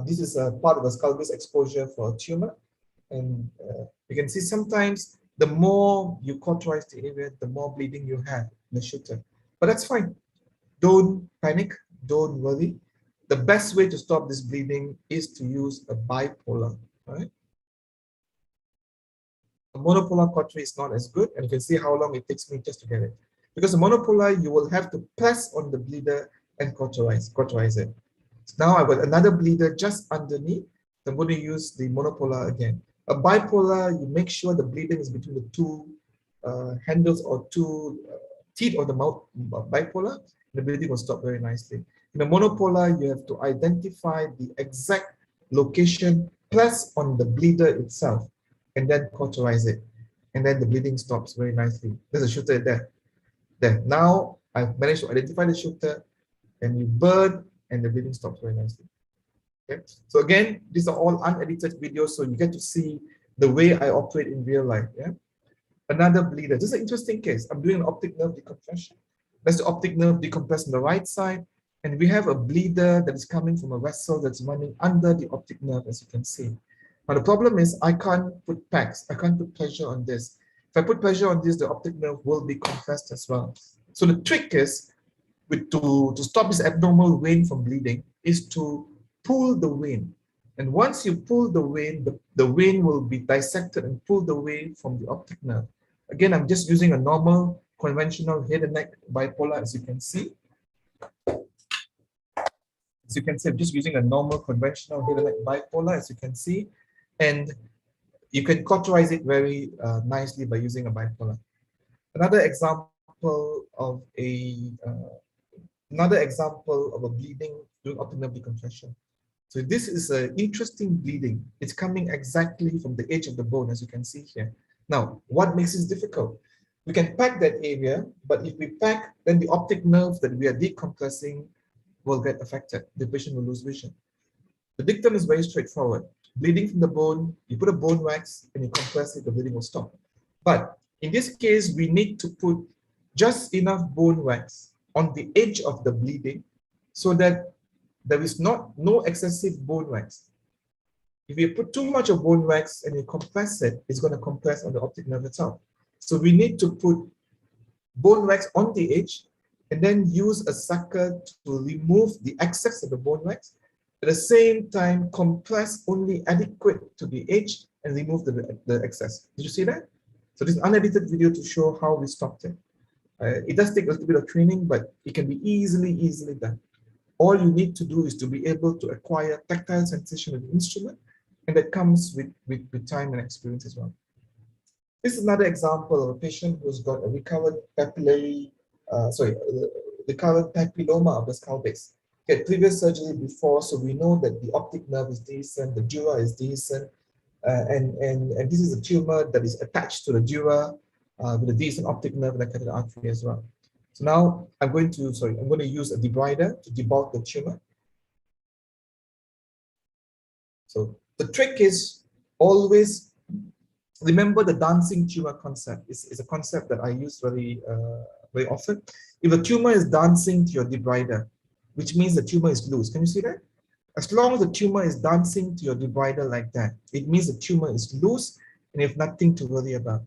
This is a part of a skull base exposure for a tumor. And you can see sometimes the more you cauterize the area, the more bleeding you have in the shooter. But that's fine. Don't panic, don't worry. The best way to stop this bleeding is to use a bipolar, right? A monopolar cautery is not as good, and you can see how long it takes me just to get it. Because the monopolar, you will have to press on the bleeder and cauterize it. So now I've got another bleeder just underneath. So I'm going to use the monopolar again. A bipolar, you make sure the bleeding is between the two handles or two teeth of the mouth bipolar. The bleeding will stop very nicely. In a monopolar, you have to identify the exact location, press on the bleeder itself, and then cauterize it. And then the bleeding stops very nicely. There's a shooter there. There. Now I've managed to identify the shooter, and you burn, and the bleeding stops very nicely. Okay. So again, these are all unedited videos, so you get to see the way I operate in real life. Yeah. Another bleeder. This is an interesting case. I'm doing an optic nerve decompression. That's the optic nerve decompressed on the right side, and we have a bleeder that is coming from a vessel that's running under the optic nerve, as you can see. Now the problem is I can't put packs. I can't put pressure on this. If I put pressure on this, the optic nerve will be compressed as well. So the trick is to stop this abnormal vein from bleeding is to pull the vein. And once you pull the vein, the vein will be dissected and pulled away from the optic nerve. Again, I'm just using a normal conventional head and neck bipolar, as you can see. As you can see, I'm just using a normal conventional head and neck bipolar, as you can see. And you can cauterize it very nicely by using a bipolar. Another example of a bleeding during optic nerve decompression. So this is an interesting bleeding. It's coming exactly from the edge of the bone, as you can see here. Now, what makes this difficult? We can pack that area, but if we pack, then the optic nerve that we are decompressing will get affected. The patient will lose vision. The dictum is very straightforward. Bleeding from the bone, you put a bone wax and you compress it, the bleeding will stop. But in this case, we need to put just enough bone wax on the edge of the bleeding so that there is no excessive bone wax. If you put too much of bone wax and you compress it, it's going to compress on the optic nerve itself. So we need to put bone wax on the edge and then use a sucker to remove the excess of the bone wax. At the same time, compress only adequate to the edge and remove the excess. Did you see that? So this is an unedited video to show how we stopped it. It does take a little bit of training, but it can be easily done. All you need to do is to be able to acquire tactile sensation of the instrument, and that comes with time and experience as well. This is another example of a patient who's got a recurrent recurrent papilloma of the skull base. Had previous surgery before, so we know that the optic nerve is decent, the dura is decent, and this is a tumor that is attached to the dura with a decent optic nerve and a carotid artery as well. So now I'm going to use a debrider to debulk the tumor. So the trick is always remember the dancing tumor concept. It's a concept that I use very often. If a tumor is dancing to your debrider, which means the tumor is loose. Can you see that? As long as the tumor is dancing to your debrider like that, it means the tumor is loose and you have nothing to worry about.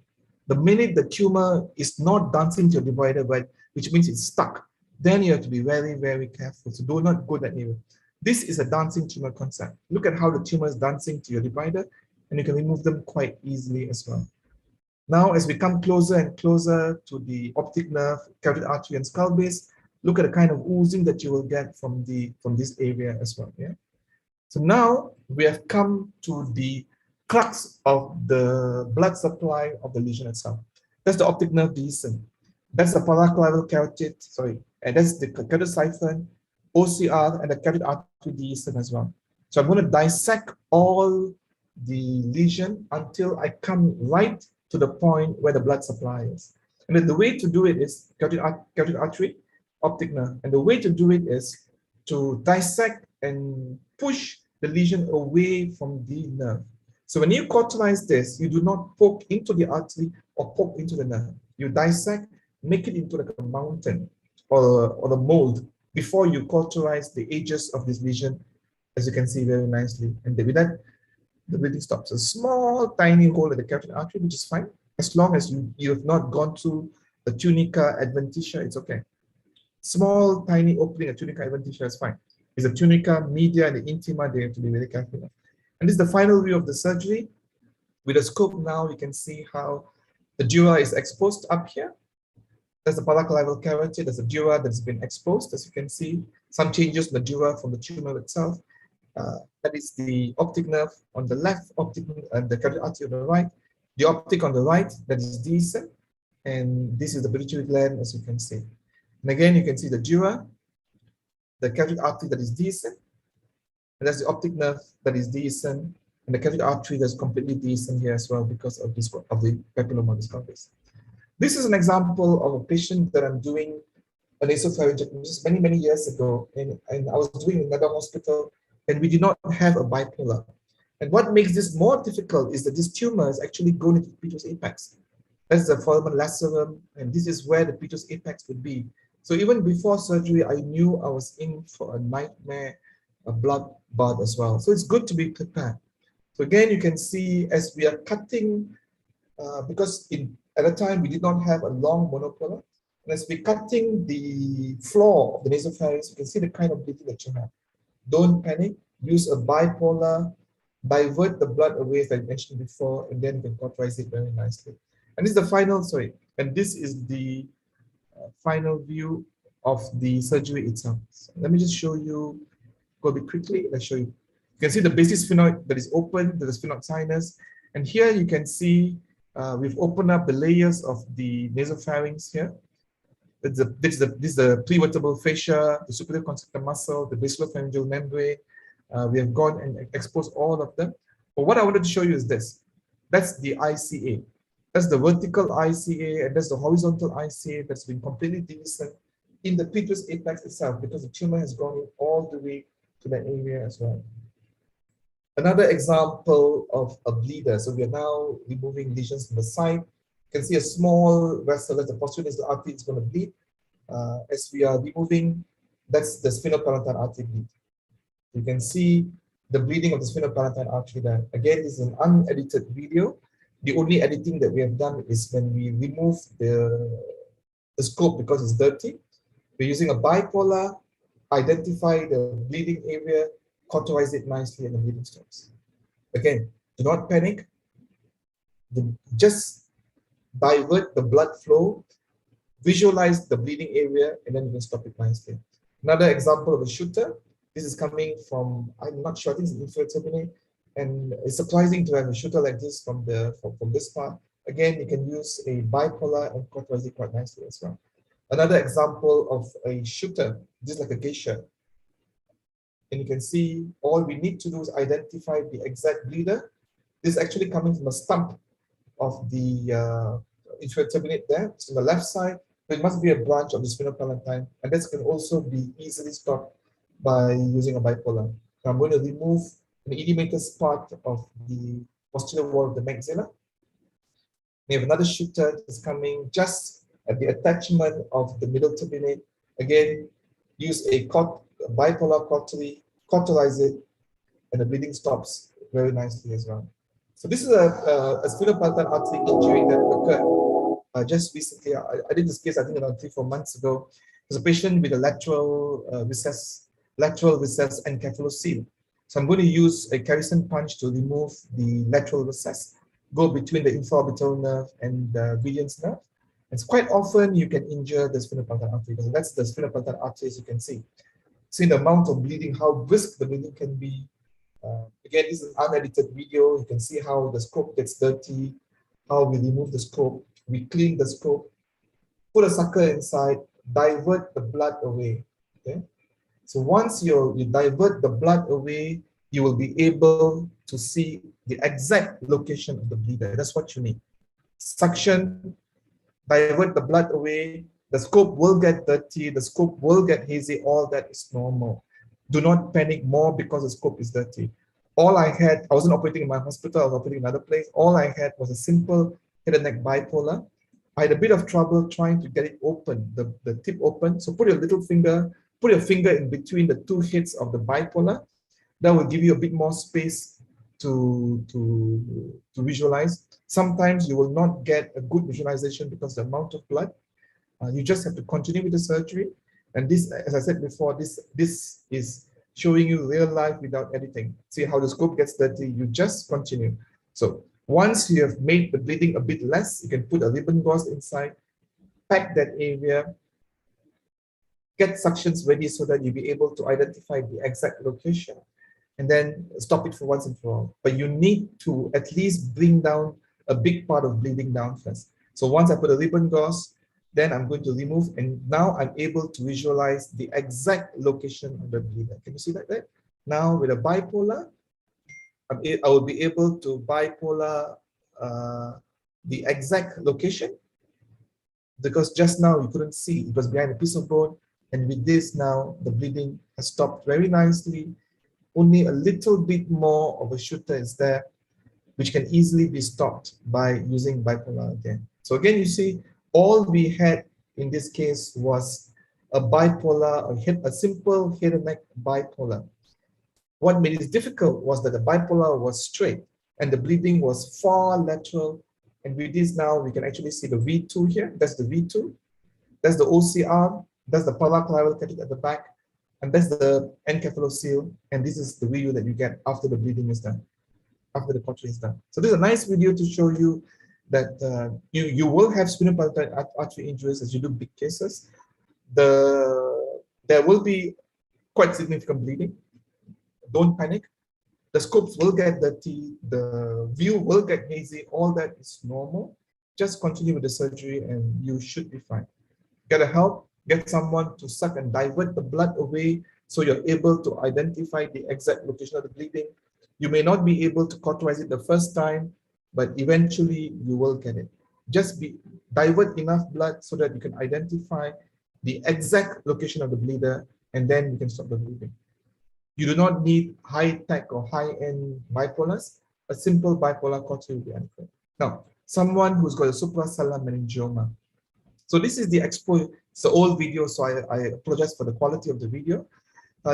The minute the tumor is not dancing to your debrider, which means it's stuck, then you have to be very, very careful. So do not go that area. This is a dancing tumor concept. Look at how the tumor is dancing to your divider, and you can remove them quite easily as well. Now, as we come closer and closer to the optic nerve, carotid artery, and skull base, look at the kind of oozing that you will get from this area as well. Yeah. So now we have come to the crux of the blood supply of the lesion itself. That's the optic nerve dehiscent. That's the paraclavial carotid, and that's the carotid siphon, OCR, and the carotid artery dehiscent as well. So I'm going to dissect all the lesion until I come right to the point where the blood supply is. And then the way to do it is carotid artery, optic nerve. And the way to do it is to dissect and push the lesion away from the nerve. So when you cauterize this, you do not poke into the artery or poke into the nerve. You dissect, make it into like a mountain or the mold before you cauterize the edges of this lesion, as you can see very nicely. And with that, the bleeding stops. A small, tiny hole in the carotid artery, which is fine. As long as you have not gone through the tunica adventitia, it's okay. Small, tiny opening, a tunica adventitia is fine. It's the tunica, media, and the intima, they have to be very careful. And this is the final view of the surgery. With a scope now, you can see how the dura is exposed up here. There's the paraclival carotid, there's a dura that's been exposed, as you can see. Some changes in the dura from the tumor itself. That is the optic nerve on the left, optic and the carotid artery on the right. The optic on the right, that is decent. And this is the pituitary gland, as you can see. And again, you can see the dura, the carotid artery that is decent. And that's the optic nerve that is decent. And the carotid artery that's completely decent here as well because of this of the papilloma discoveries. This is an example of a patient that I'm doing a nasopharyngeal just many, many years ago. And I was doing in another hospital, and we did not have a bipolar. And what makes this more difficult is that this tumor is actually going into the petrous apex. That's the foramen lacerum, and this is where the petrous apex would be. So even before surgery, I knew I was in for a nightmare, a bloodbath as well. So it's good to be prepared. So again, you can see as we are cutting, because at the time we did not have a long monopolar, and as we're cutting the floor of the nasopharynx, you can see the kind of bleeding that you have. Don't panic, use a bipolar, divert the blood away, as I mentioned before, and then you can cauterize it very nicely. And this is the final, and this is the final view of the surgery itself. So let me just show you, go a bit quickly, let's show you. You can see the basic sphenoid that is open, the sphenoid sinus, and here you can see we've opened up the layers of the nasopharynx here. This is the prevertebral fascia, the superior constrictor muscle, the basilar membrane. We have gone and exposed all of them. But what I wanted to show you is this. That's the ICA. That's the vertical ICA, and that's the horizontal ICA that's been completely decent in the petrous apex itself because the tumor has gone in all the way to that area as well. Another example of a bleeder. So we are now removing lesions from the side. You can see a small vessel that's the posterior nasal artery is going to bleed. As we are removing, that's the sphenopalatine artery bleed. You can see the bleeding of the sphenopalatine artery there. Again, this is an unedited video. The only editing that we have done is when we remove the scope because it's dirty. We're using a bipolar, identify the bleeding area, cauterize it nicely, and the bleeding stops. Again, do not panic. Just divert the blood flow, visualize the bleeding area, and then you can stop it nicely. Another example of a shooter. This is coming from, I'm not sure, I think it's inferior turbinate, and it's surprising to have a shooter like this from this part. Again, you can use a bipolar and cauterize it quite nicely as well. Another example of a shooter, this is like a geisha. And you can see all we need to do is identify the exact bleeder. This is actually coming from a stump of the inferior turbinate there. It's on the left side. There must be a branch of the sphenopalatine, and this can also be easily stopped by using a bipolar. So I'm going to remove an edematous part of the posterior wall of the maxilla. We have another shooter that's coming just at the attachment of the middle turbinate. Again, use a bipolar cautery, cauterize it, and the bleeding stops very nicely as well. So this is a sphenopalatine artery injury that occurred just recently. I did this case, I think around 3-4 months ago. There's a patient with a lateral recess encephalocele. So I'm going to use a Carrison punch to remove the lateral recess, go between the infraorbital nerve and the Williams nerve. It's quite often you can injure the sphenopalatine artery, because that's the sphenopalatine artery, as you can see. See the amount of bleeding, how brisk the bleeding can be. Again, this is an unedited video. You can see how the scope gets dirty, how we remove the scope, we clean the scope, put a sucker inside, divert the blood away. Okay. So once you divert the blood away, you will be able to see the exact location of the bleeder. That's what you need. Suction, divert the blood away, the scope will get dirty, the scope will get hazy, all that is normal. Do not panic more because the scope is dirty. All I had, I wasn't operating in my hospital, I was operating in another place. All I had was a simple head and neck bipolar. I had a bit of trouble trying to get it open, the tip open. So put your finger in between the two heads of the bipolar. That will give you a bit more space to visualize. Sometimes you will not get a good visualization because the amount of blood. You just have to continue with the surgery. And this, as I said before, this is showing you real life without editing. See how the scope gets dirty, you just continue. So once you have made the bleeding a bit less, you can put a ribbon gauze inside, pack that area, get suctions ready so that you'll be able to identify the exact location, and then stop it for once and for all. But you need to at least bring down a big part of bleeding down first. So once I put a ribbon gauze, then I'm going to remove, and now I'm able to visualize the exact location of the bleeder. Can you see that there? Now with a bipolar, I will be able to bipolar the exact location, because just now you couldn't see, it was behind a piece of bone, and with this now the bleeding has stopped very nicely. Only a little bit more of a shooter is there, which can easily be stopped by using bipolar again. So again, you see, all we had in this case was a bipolar, a simple head and neck bipolar. What made it difficult was that the bipolar was straight and the bleeding was far lateral. And with this now, we can actually see the V2 here. That's the V2. That's the OCR. That's the paraclavial catheter at the back. And that's the encephalocele. And this is the video that you get after the bleeding is done, after the cautery is done. So this is a nice video to show you that you will have sphenopalatine artery injuries as you do big cases. There will be quite significant bleeding. Don't panic. The scopes will get dirty, the view will get hazy, all that is normal. Just continue with the surgery and you should be fine. Get a help, get someone to suck and divert the blood away so you're able to identify the exact location of the bleeding. You may not be able to cauterize it the first time, but eventually you will get it. Just divert enough blood so that you can identify the exact location of the bleeder, and then you can stop the bleeding. You do not need high-tech or high-end bipolars. A simple bipolar cautery will be adequate. Now, someone who's got a suprasellar meningioma. So this is the expo. It's an old video, so I apologize for the quality of the video.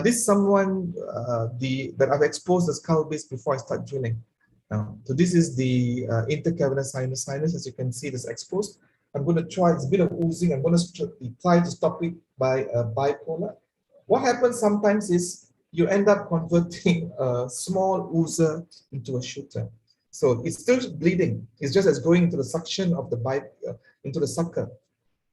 This is someone that I've exposed the skull base before I start drilling. So this is the intercavernous sinus, as you can see, this exposed. I'm going to try, it's a bit of oozing. I'm going to try to stop it by a bipolar. What happens sometimes is you end up converting a small oozer into a shooter. So it's still bleeding. It's just as going into the suction of the into the sucker.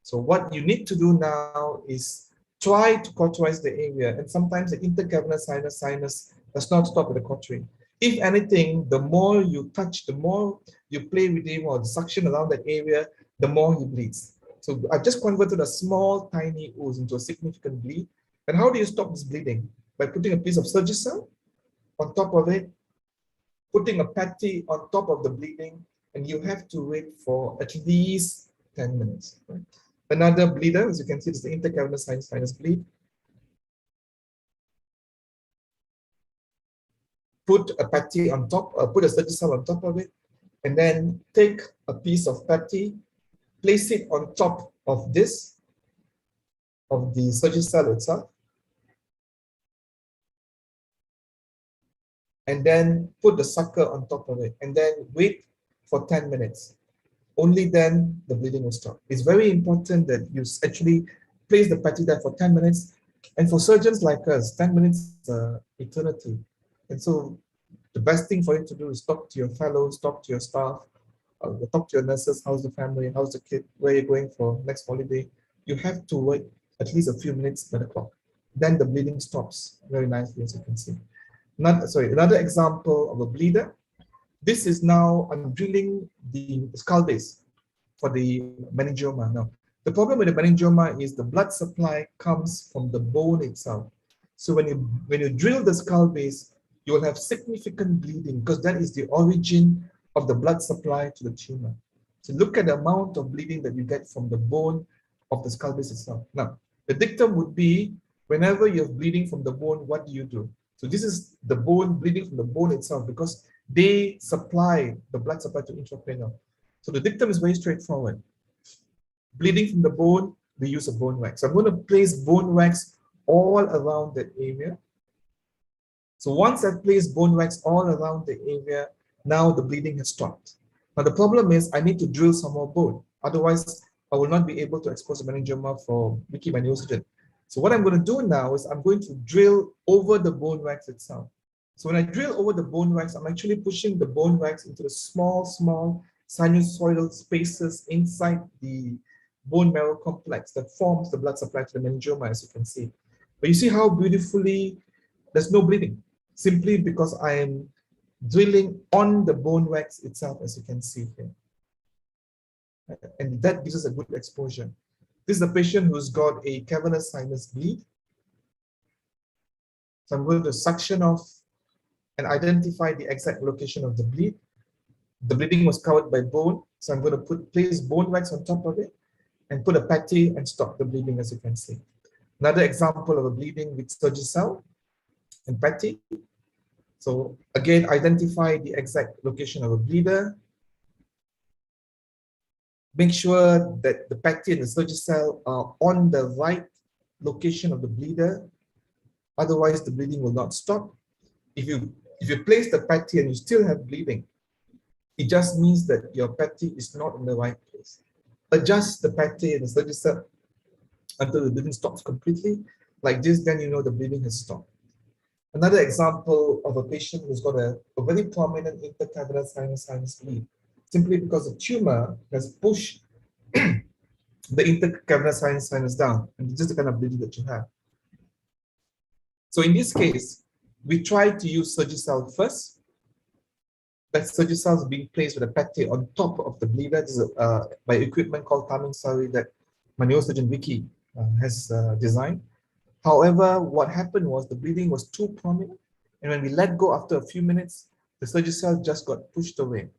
So what you need to do now is try to cauterize the area. And sometimes the intercavernous sinus does not stop at the cautery. If anything, the more you touch, the more you play with him or the suction around that area, the more he bleeds. So I've just converted a small, tiny ooze into a significant bleed. And how do you stop this bleeding? By putting a piece of Surgicel on top of it, putting a patty on top of the bleeding, and you have to wait for at least 10 minutes. Right? Another bleeder, as you can see, is the intercavernous sinus bleed. Put a patty on top, put a Surgicel on top of it, and then take a piece of patty, place it on top of this, of the Surgicel itself, and then put the sucker on top of it, and then wait for 10 minutes. Only then the bleeding will stop. It's very important that you actually place the patty there for 10 minutes. And for surgeons like us, 10 minutes is eternity. And so the best thing for you to do is talk to your fellows, talk to your staff, talk to your nurses, how's the family, how's the kid, where you're going for next holiday. You have to wait at least a few minutes by the clock. Then the bleeding stops very nicely, as you can see. Another example of a bleeder. This is now, I'm drilling the skull base for the meningioma. Now, the problem with the meningioma is the blood supply comes from the bone itself. So when you drill the skull base, you will have significant bleeding because that is the origin of the blood supply to the tumor. So look at the amount of bleeding that you get from the bone of the skull base itself. Now, the dictum would be, whenever you're bleeding from the bone, what do? So this is the bone bleeding from the bone itself because they supply the blood supply to intracranial. So the dictum is very straightforward. Bleeding from the bone, we use a bone wax. So I'm going to place bone wax all around that area. So once I've placed bone wax all around the area, now the bleeding has stopped. Now the problem is I need to drill some more bone. Otherwise, I will not be able to expose the meningioma for Vicky maniosogen. So what I'm going to do now is I'm going to drill over the bone wax itself. So when I drill over the bone wax, I'm actually pushing the bone wax into the small sinusoidal spaces inside the bone marrow complex that forms the blood supply to the meningioma, as you can see. But you see how beautifully there's no bleeding, simply because I am drilling on the bone wax itself, as you can see here. And that gives us a good exposure. This is a patient who's got a cavernous sinus bleed. So I'm going to suction off and identify the exact location of the bleed. The bleeding was covered by bone, so I'm going to place bone wax on top of it and put a patty and stop the bleeding, as you can see. Another example of a bleeding with Surgicel and patty. So again, identify the exact location of a bleeder. Make sure that the patty and the Surgicel are on the right location of the bleeder. Otherwise, the bleeding will not stop. If you place the patty and you still have bleeding, it just means that your patty is not in the right place. Adjust the patty and the Surgicel until the bleeding stops completely. Like this, then you know the bleeding has stopped. Another example of a patient who's got a very prominent intercavernous sinus bleed, simply because the tumor has pushed the intercavernous sinus down, and this is the kind of bleeding that you have. So in this case, we try to use Surgicel first. That Surgicel is being placed with a patty on top of the bleeder. This is by equipment called Taming Sari that my neurosurgeon Vicky has designed. However, what happened was the bleeding was too prominent, and when we let go after a few minutes, the Surgicel just got pushed away.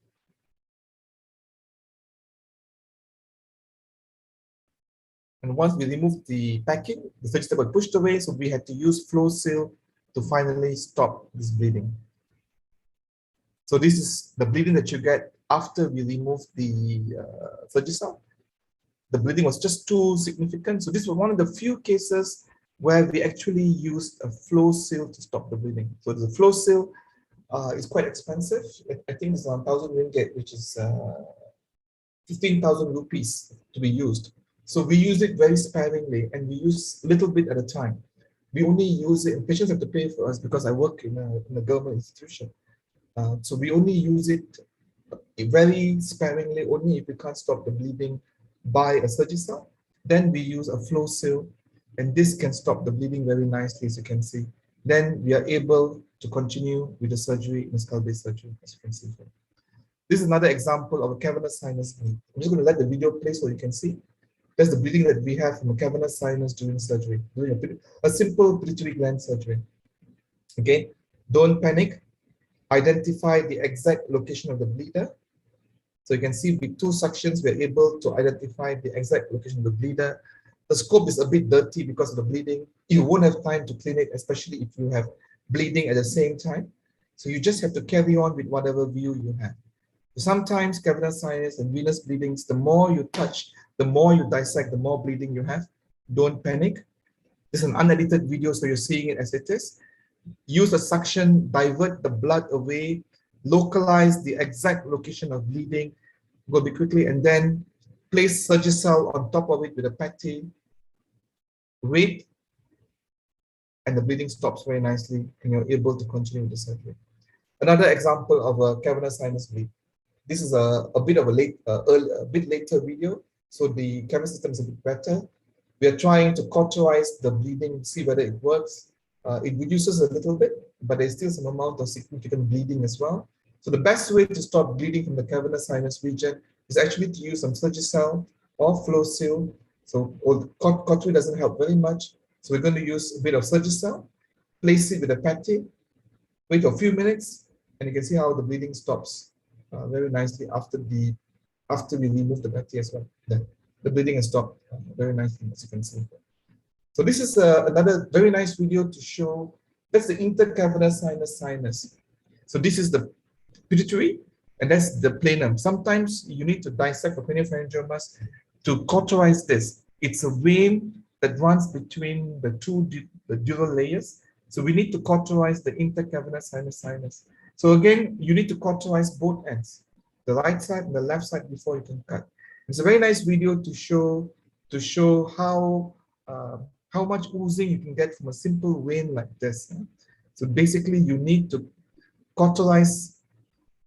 And once we removed the packing, the Surgicel got pushed away, so we had to use flow seal to finally stop this bleeding. So this is the bleeding that you get after we remove the Surgicel. The bleeding was just too significant. So this was one of the few cases where we actually used a flow seal to stop the bleeding. So the flow seal is quite expensive. I think it's around 1,000 ringgit, which is 15,000 rupees to be used. So we use it very sparingly, and we use a little bit at a time. We only use it, and patients have to pay for us because I work in a government institution. So we only use it very sparingly, only if we can't stop the bleeding by a Surgicel. Then we use a flow seal, and this can stop the bleeding very nicely, as you can see. Then we are able to continue with the surgery, in the skull base surgery, as you can see here. This is another example of a cavernous sinus bleed. I'm just going to let the video play so you can see. That's the bleeding that we have from a cavernous sinus during surgery, during a simple pituitary gland surgery. Again, don't panic. Identify the exact location of the bleeder. So you can see with 2 suctions, we're able to identify the exact location of the bleeder. The scope is a bit dirty because of the bleeding. You won't have time to clean it, especially if you have bleeding at the same time. So you just have to carry on with whatever view you have. Sometimes cavernous sinus and venous bleedings, the more you touch, the more you dissect, the more bleeding you have. Don't panic. This is an unedited video, so you're seeing it as it is. Use a suction, divert the blood away, localize the exact location of bleeding, go a bit quickly, and then place Surgicel on top of it with a patty. Wait, and the bleeding stops very nicely, and you're able to continue with the surgery. Another example of a cavernous sinus bleed. This is a bit of a bit later video, so the camera system is a bit better. We are trying to cauterize the bleeding, see whether it works. It reduces a little bit, but there's still some amount of significant bleeding as well. So the best way to stop bleeding from the cavernous sinus region is actually to use some Surgicel or flow seal. So cautery doesn't help very much. So we're going to use a bit of Surgicel, place it with a patty, Wait a few minutes, and you can see how the bleeding stops very nicely after we remove the patty as well. The bleeding has stopped very nicely, as you can see. So this is another very nice video to show. That's the intercavernous sinus. So this is the pituitary, and that's the planum. Sometimes you need to dissect the craniopharyngiomas to cauterize this. It's a vein that runs between the the dural layers. So we need to cauterize the intercavernous sinus. So again, you need to cauterize both ends, the right side and the left side, before you can cut. It's a very nice video to show how much oozing you can get from a simple vein like this. So basically, you need to cauterize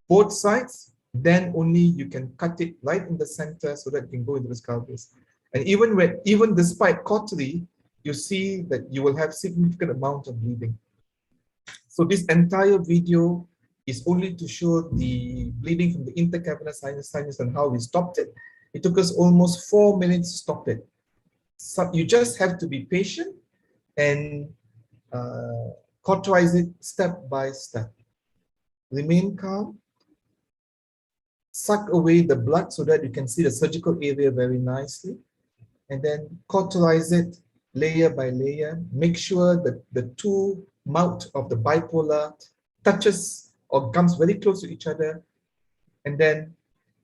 both sides, then only you can cut it right in the center so that it can go into the skull base. And even despite cautery, you see that you will have significant amount of bleeding. So this entire video is only to show the bleeding from the intercavernous sinus and how we stopped it. It took us almost 4 minutes to stop it. So you just have to be patient and cauterize it step by step. Remain calm. Suck away the blood so that you can see the surgical area very nicely, and then cauterize it layer by layer. Make sure that the two mouth of the bipolar touches or comes very close to each other, and then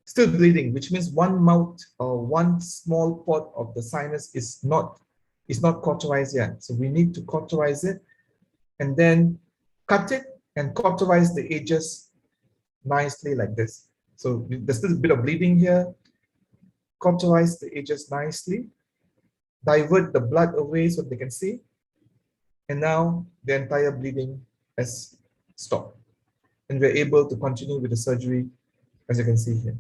still bleeding, which means one mouth or one small part of the sinus is not cauterized yet. So we need to cauterize it and then cut it and cauterize the edges nicely like this. So there's still a bit of bleeding here. Cauterize the edges nicely. Divert the blood away so they can see. And now the entire bleeding has stopped. And we're able to continue with the surgery, as you can see here.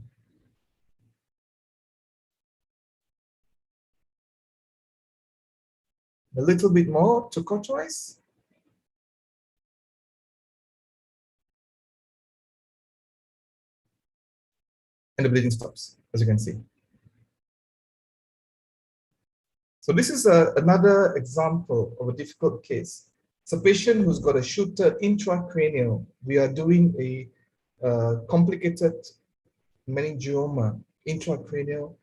A little bit more to cauterize. And the bleeding stops, as you can see. So this is another example of a difficult case. It's a patient who's got a shooter intracranial. We are doing a complicated meningioma intracranial,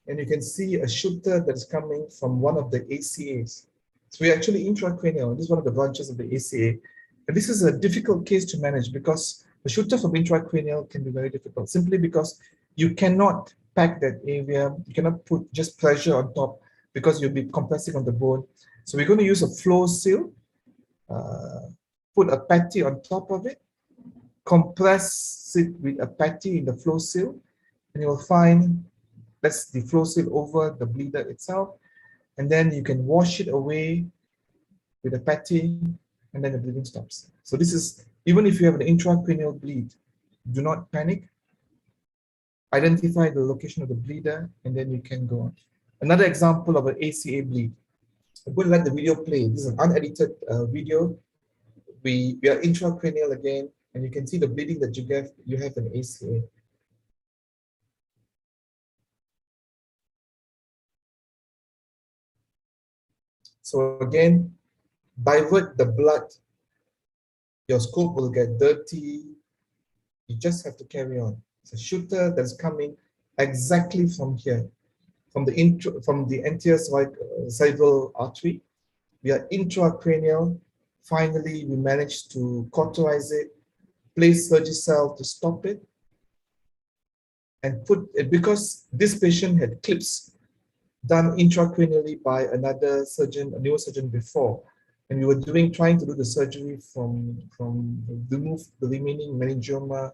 and you can see a shooter that is coming from one of the ACAs. So we're actually intracranial. This is one of the branches of the ACA. And this is a difficult case to manage because the shooter from intracranial can be very difficult, simply because you cannot pack that area. You cannot put just pressure on top because you'll be compressing on the bone. So we're going to use a flow seal, put a patty on top of it, compress it with a patty in the flow seal, and you'll find that's the flow seal over the bleeder itself. And then you can wash it away with a patty, and then the bleeding stops. So this is, even if you have an intracranial bleed, do not panic. Identify the location of the bleeder, and then you can go on. Another example of an ACA bleed. I'm going to let the video play. This is an unedited video. We are intracranial again, and you can see the bleeding that you have an ACA. So again, divert the blood. Your scope will get dirty. You just have to carry on. It's a shooter that's coming exactly from here, from the anterior cerebral artery. We are intracranial. Finally, we managed to cauterize it, place Surgicel to stop it, and put it, because this patient had clips done intracranially by another surgeon, a neurosurgeon before, and we were trying to do the surgery from remove the remaining meningioma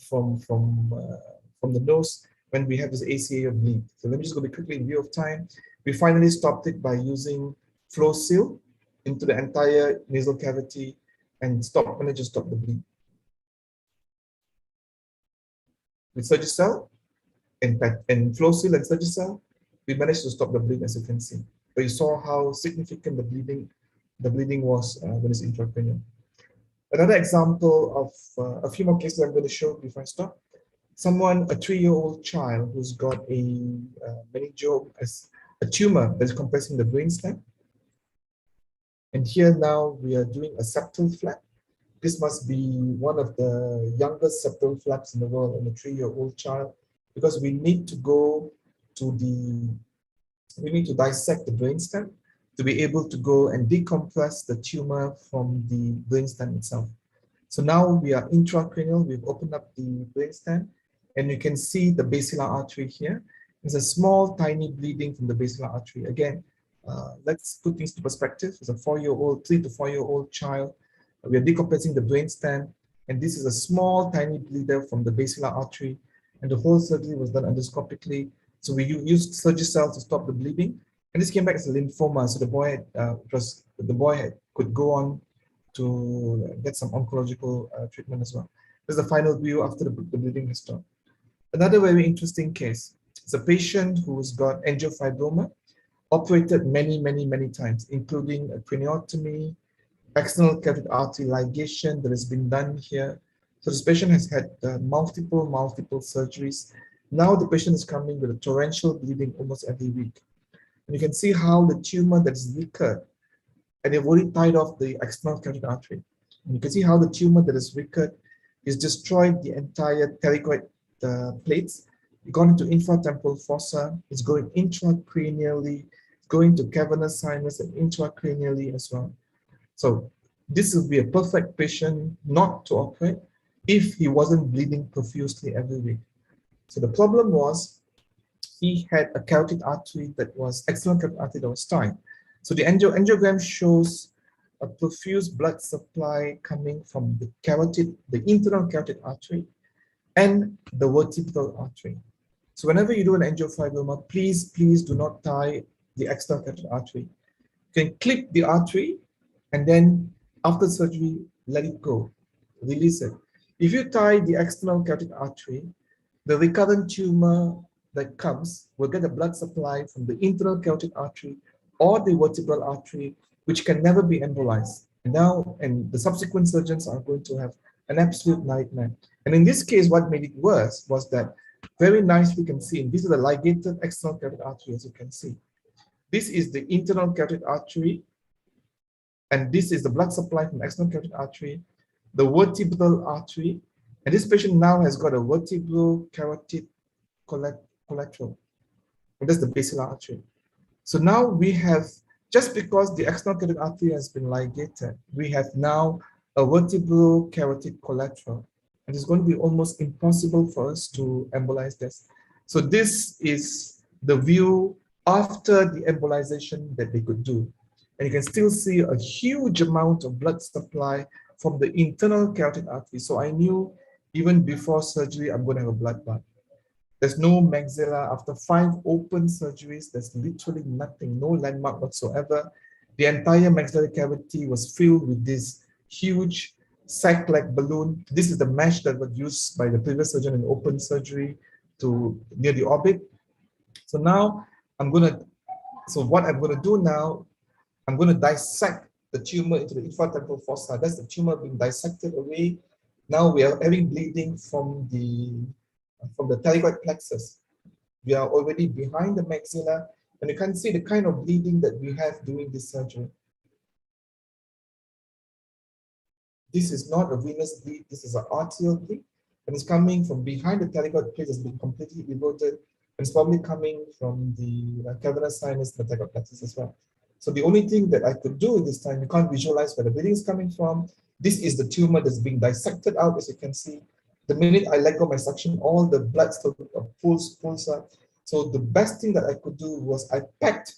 from the nose when we have this ACA bleed. So let me just go quickly in view of time. We finally stopped it by using flow seal into the entire nasal cavity and managed to stop the bleed. With Surgicel and flow seal and Surgicel, we managed to stop the bleed, as you can see. But you saw how significant the bleeding was when it's intracranial. Another example of a few more cases I'm going to show before I stop. Someone, a 3-year-old child who's got a meningioma, a tumor that's compressing the brainstem. And here now we are doing a septal flap. this must be one of the youngest septal flaps in the world in a 3-year-old child, because we need to go to we need to dissect the brainstem to be able to go and decompress the tumor from the brainstem itself. So now we are intracranial, we've opened up the brainstem, and you can see the basilar artery here. There's a small, tiny bleeding from the basilar artery. Again, let's put things to perspective. It's a 4-year-old, 3 to 4-year-old child. We are decompressing the brainstem, and this is a small, tiny bleeder from the basilar artery, and the whole surgery was done endoscopically. So we used Surgicel to stop the bleeding, and this came back as a lymphoma. So the boy could go on to get some oncological treatment as well. This is the final view after the bleeding has stopped. Another very interesting case. It's a patient who's got angiofibroma, operated many times, including a craniotomy, external carotid artery ligation that has been done here. So this patient has had multiple surgeries. Now the patient is coming with a torrential bleeding almost every week. And you can see how the tumor that is recurred, and they've already tied off the external carotid artery. And you can see how the tumor that is recurred is destroyed the entire pterygoid plates. It's gone into infratemporal fossa, it's going intracranially, going to cavernous sinus and intracranially as well. So this would be a perfect patient not to operate if he wasn't bleeding profusely every week. So the problem was he had a carotid artery that was external carotid artery that was tied. So the angiogram shows a profuse blood supply coming from the carotid, the internal carotid artery, and the vertebral artery. So whenever you do an angiofibroma, please do not tie the external carotid artery. You can clip the artery, and then after surgery, let it go, release it. If you tie the external carotid artery, the recurrent tumor that comes will get a blood supply from the internal carotid artery or the vertebral artery, which can never be embolized. And the subsequent surgeons are going to have an absolute nightmare. And in this case, what made it worse was that very nicely you can see, this is the ligated external carotid artery, as you can see. This is the internal carotid artery, and this is the blood supply from external carotid artery, the vertebral artery, and this patient now has got a vertebral carotid collateral, and that's the basilar artery. So now we have, just because the external carotid artery has been ligated, we have now a vertebral carotid collateral, and it's going to be almost impossible for us to embolize this. So this is the view after the embolization that they could do. And you can still see a huge amount of blood supply from the internal carotid artery. So I knew even before surgery, I'm going to have a blood bath. There's no maxilla. After 5 open surgeries, there's literally nothing, no landmark whatsoever. The entire maxillary cavity was filled with this huge sac-like balloon. This is the mesh that was used by the previous surgeon in open surgery to near the orbit. So now what I'm going to do now, I'm going to dissect the tumor into the infratemporal fossa. That's the tumor being dissected away. Now we are having bleeding from the pterygoid plexus. We are already behind the maxilla, and you can see the kind of bleeding that we have during this surgery. This is not a venous bleed, this is an arterial bleed, and it's coming from behind the pterygoid plate. Has been completely eroded, and it's probably coming from the cavernous sinus and the pterygoid plexus as well. So the only thing that I could do this time, you can't visualize where the bleeding is coming from. This is the tumor that's being dissected out, as you can see. The minute I let go my suction, all the blood still pulls up. So the best thing that I could do was I packed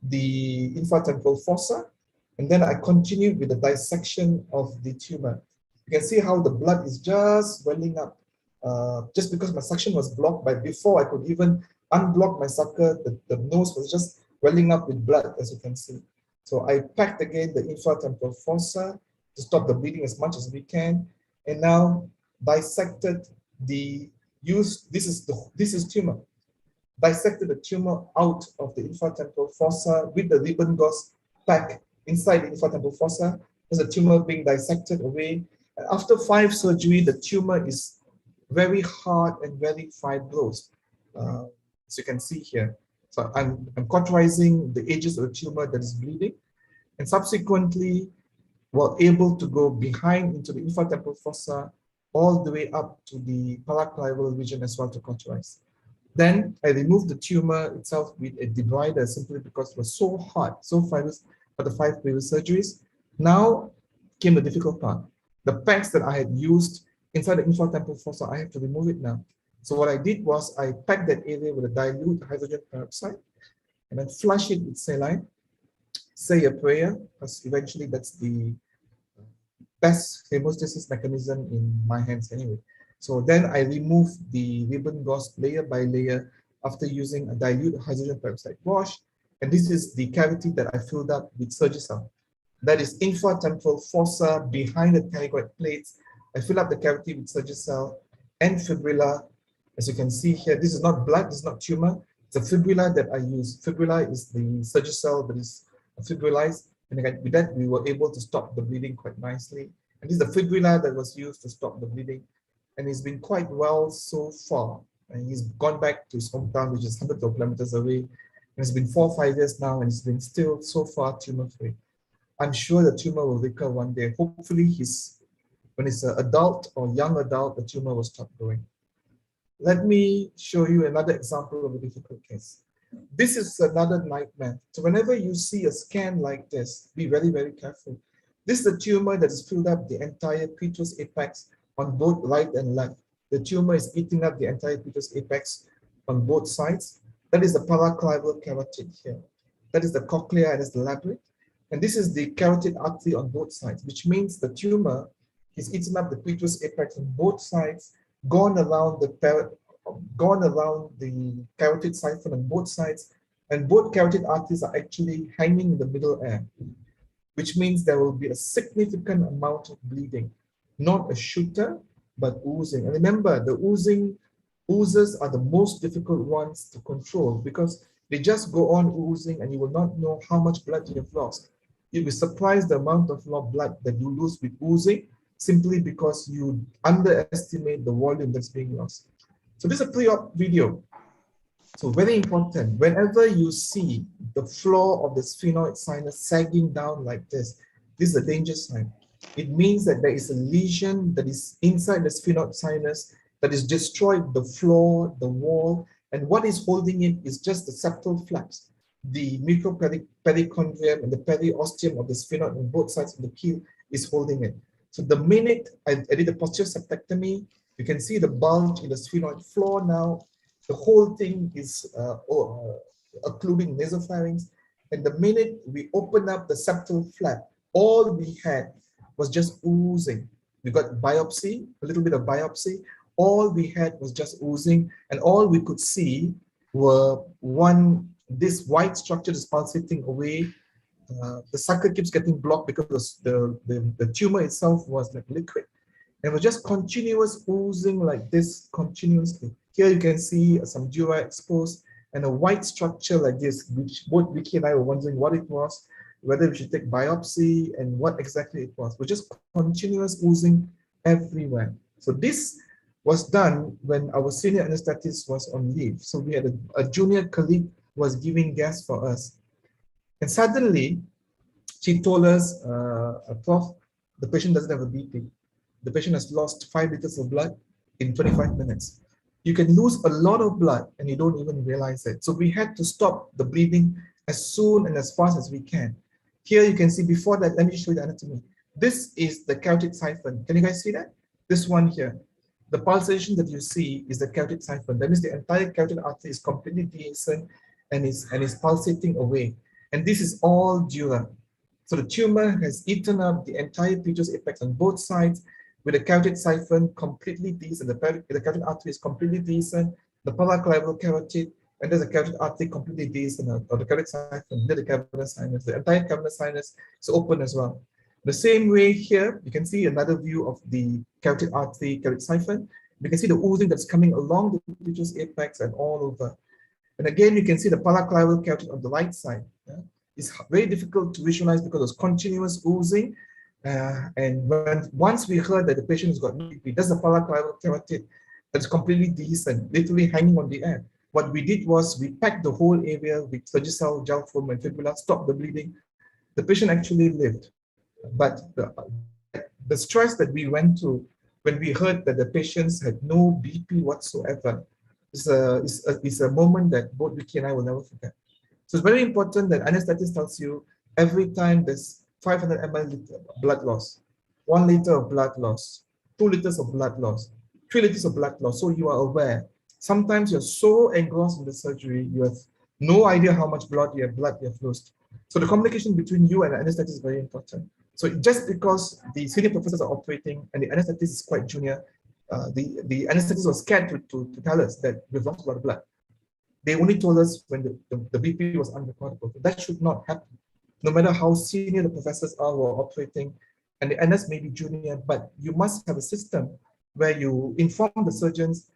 the infratemporal fossa, and then I continued with the dissection of the tumor. You can see how the blood is just welling up. Just because my suction was blocked, by before I could even unblock my sucker, the nose was just welling up with blood, as you can see. So I packed again the infratemporal fossa to stop the bleeding as much as we can, and now dissected this is tumor. Dissected the tumor out of the infratemporal fossa with the ribbon gauze pack inside the infratemporal fossa. There's a tumor being dissected away. And after 5 surgery, the tumor is very hard and very fibrous, as you can see here. So I'm cauterizing the edges of the tumor that is bleeding, and subsequently were able to go behind into the infratemporal fossa all the way up to the paraclival region as well to cauterize. Then I removed the tumor itself with a debrider simply because it was so hard, so fibrous for the 5 previous surgeries. Now came the difficult part. The packs that I had used inside the infratemporal fossa, I have to remove it now. So what I did was I packed that area with a dilute hydrogen peroxide and then flush it with saline, say a prayer, because eventually that's the best hemostasis mechanism in my hands anyway. So then I remove the ribbon gauze layer by layer after using a dilute hydrogen peroxide wash. And this is the cavity that I filled up with Surgicel. That is infratemporal fossa behind the pterygoid plates. I fill up the cavity with Surgicel and fibrillar. As you can see here, this is not blood, this is not tumor. It's a fibrillar that I use. Fibrillar is the Surgicel that is fibrillized. And again, with that, we were able to stop the bleeding quite nicely. And this is the fibrillar that was used to stop the bleeding. And he's been quite well so far. And he's gone back to his hometown, which is hundreds of kilometers away. And it's been 4 or 5 years now, and it's been still so far tumor-free. I'm sure the tumor will recur one day. Hopefully, when he's an adult or young adult, the tumor will stop growing. Let me show you another example of a difficult case. This is another nightmare. So whenever you see a scan like this, be very, very careful. This is a tumor that has filled up the entire petrous apex on both right and left. The tumor is eating up the entire petrous apex on both sides. That is the paraclival carotid here. That is the cochlea and is the labyrinth. And this is the carotid artery on both sides, which means the tumor is eating up the petrous apex on both sides, gone around the carotid siphon on both sides, and both carotid arteries are actually hanging in the middle air, which means there will be a significant amount of bleeding, not a shooter, but oozing. And remember, the oozes are the most difficult ones to control because they just go on oozing and you will not know how much blood you have lost. You'll be surprised the amount of blood that you lose with oozing simply because you underestimate the volume that's being lost. So this is a pre-op video. So very important, whenever you see the floor of the sphenoid sinus sagging down like this is a danger sign. It means that there is a lesion that is inside the sphenoid sinus that is destroyed the floor, the wall, and what is holding it is just the septal flaps. The mucoperichondrium and the periosteum of the sphenoid on both sides of the keel is holding it. So the minute I did a posterior septectomy, you can see the bulge in the sphenoid floor now. The whole thing is occluding nasopharynx. And the minute we open up the septal flap, all we had was just oozing. We got biopsy, a little bit of biopsy. All we had was just oozing, and all we could see were this white structure is pulsating away. The sucker keeps getting blocked because the tumor itself was like liquid. And it was just continuous oozing like this continuously. Here you can see some dura exposed and a white structure like this, which both Vicky and I were wondering what it was, whether we should take biopsy and what exactly it was. We're just continuous oozing everywhere. So this was done when our senior anesthetist was on leave. So we had a junior colleague who was giving gas for us. And suddenly, she told us, Prof, the patient doesn't have a BP. The patient has lost 5 liters of blood in 25 minutes. You can lose a lot of blood and you don't even realize it. So we had to stop the bleeding as soon and as fast as we can. Here you can see before that, let me show you the anatomy. This is the carotid siphon. Can you guys see that? This one here. The pulsation that you see is the carotid siphon. That means the entire carotid artery is completely dehiscent and is pulsating away. And this is all dura. So the tumor has eaten up the entire petrous apex on both sides with the carotid siphon completely dehiscent. The carotid artery is completely dehiscent. The paraclival carotid, and there's a carotid artery completely dehiscent, or the carotid siphon near the cavernous sinus. The entire cavernous sinus is open as well. The same way here, you can see another view of the carotid artery, carotid siphon. You can see the oozing that's coming along the petrous apex and all over. And again, you can see the paraclival carotid on the right side. Yeah? It's very difficult to visualize because it's continuous oozing. And once we heard that the patient has got BP, that's the paraclival carotid that's completely dehiscent, literally hanging on the air. What we did was we packed the whole area with Surgicel, gel foam, and fibula, stopped the bleeding. The patient actually lived. But the stress that we went through when we heard that the patients had no BP whatsoever is a moment that both Vicky and I will never forget. So it's very important that anesthetist tells you every time there's 500 ml blood loss, 1 liter of blood loss, 2 liters of blood loss, 3 liters of blood loss. So you are aware. Sometimes you're so engrossed in the surgery, you have no idea how much blood you have lost. So the communication between you and the anesthetist is very important. So just because the senior professors are operating and the anesthetist is quite junior, the anesthetist was scared to tell us that we've lost a lot of blood. They only told us when the BP was unrecordable. That should not happen. No matter how senior the professors are who are operating, and the NS may be junior, but you must have a system where you inform the surgeons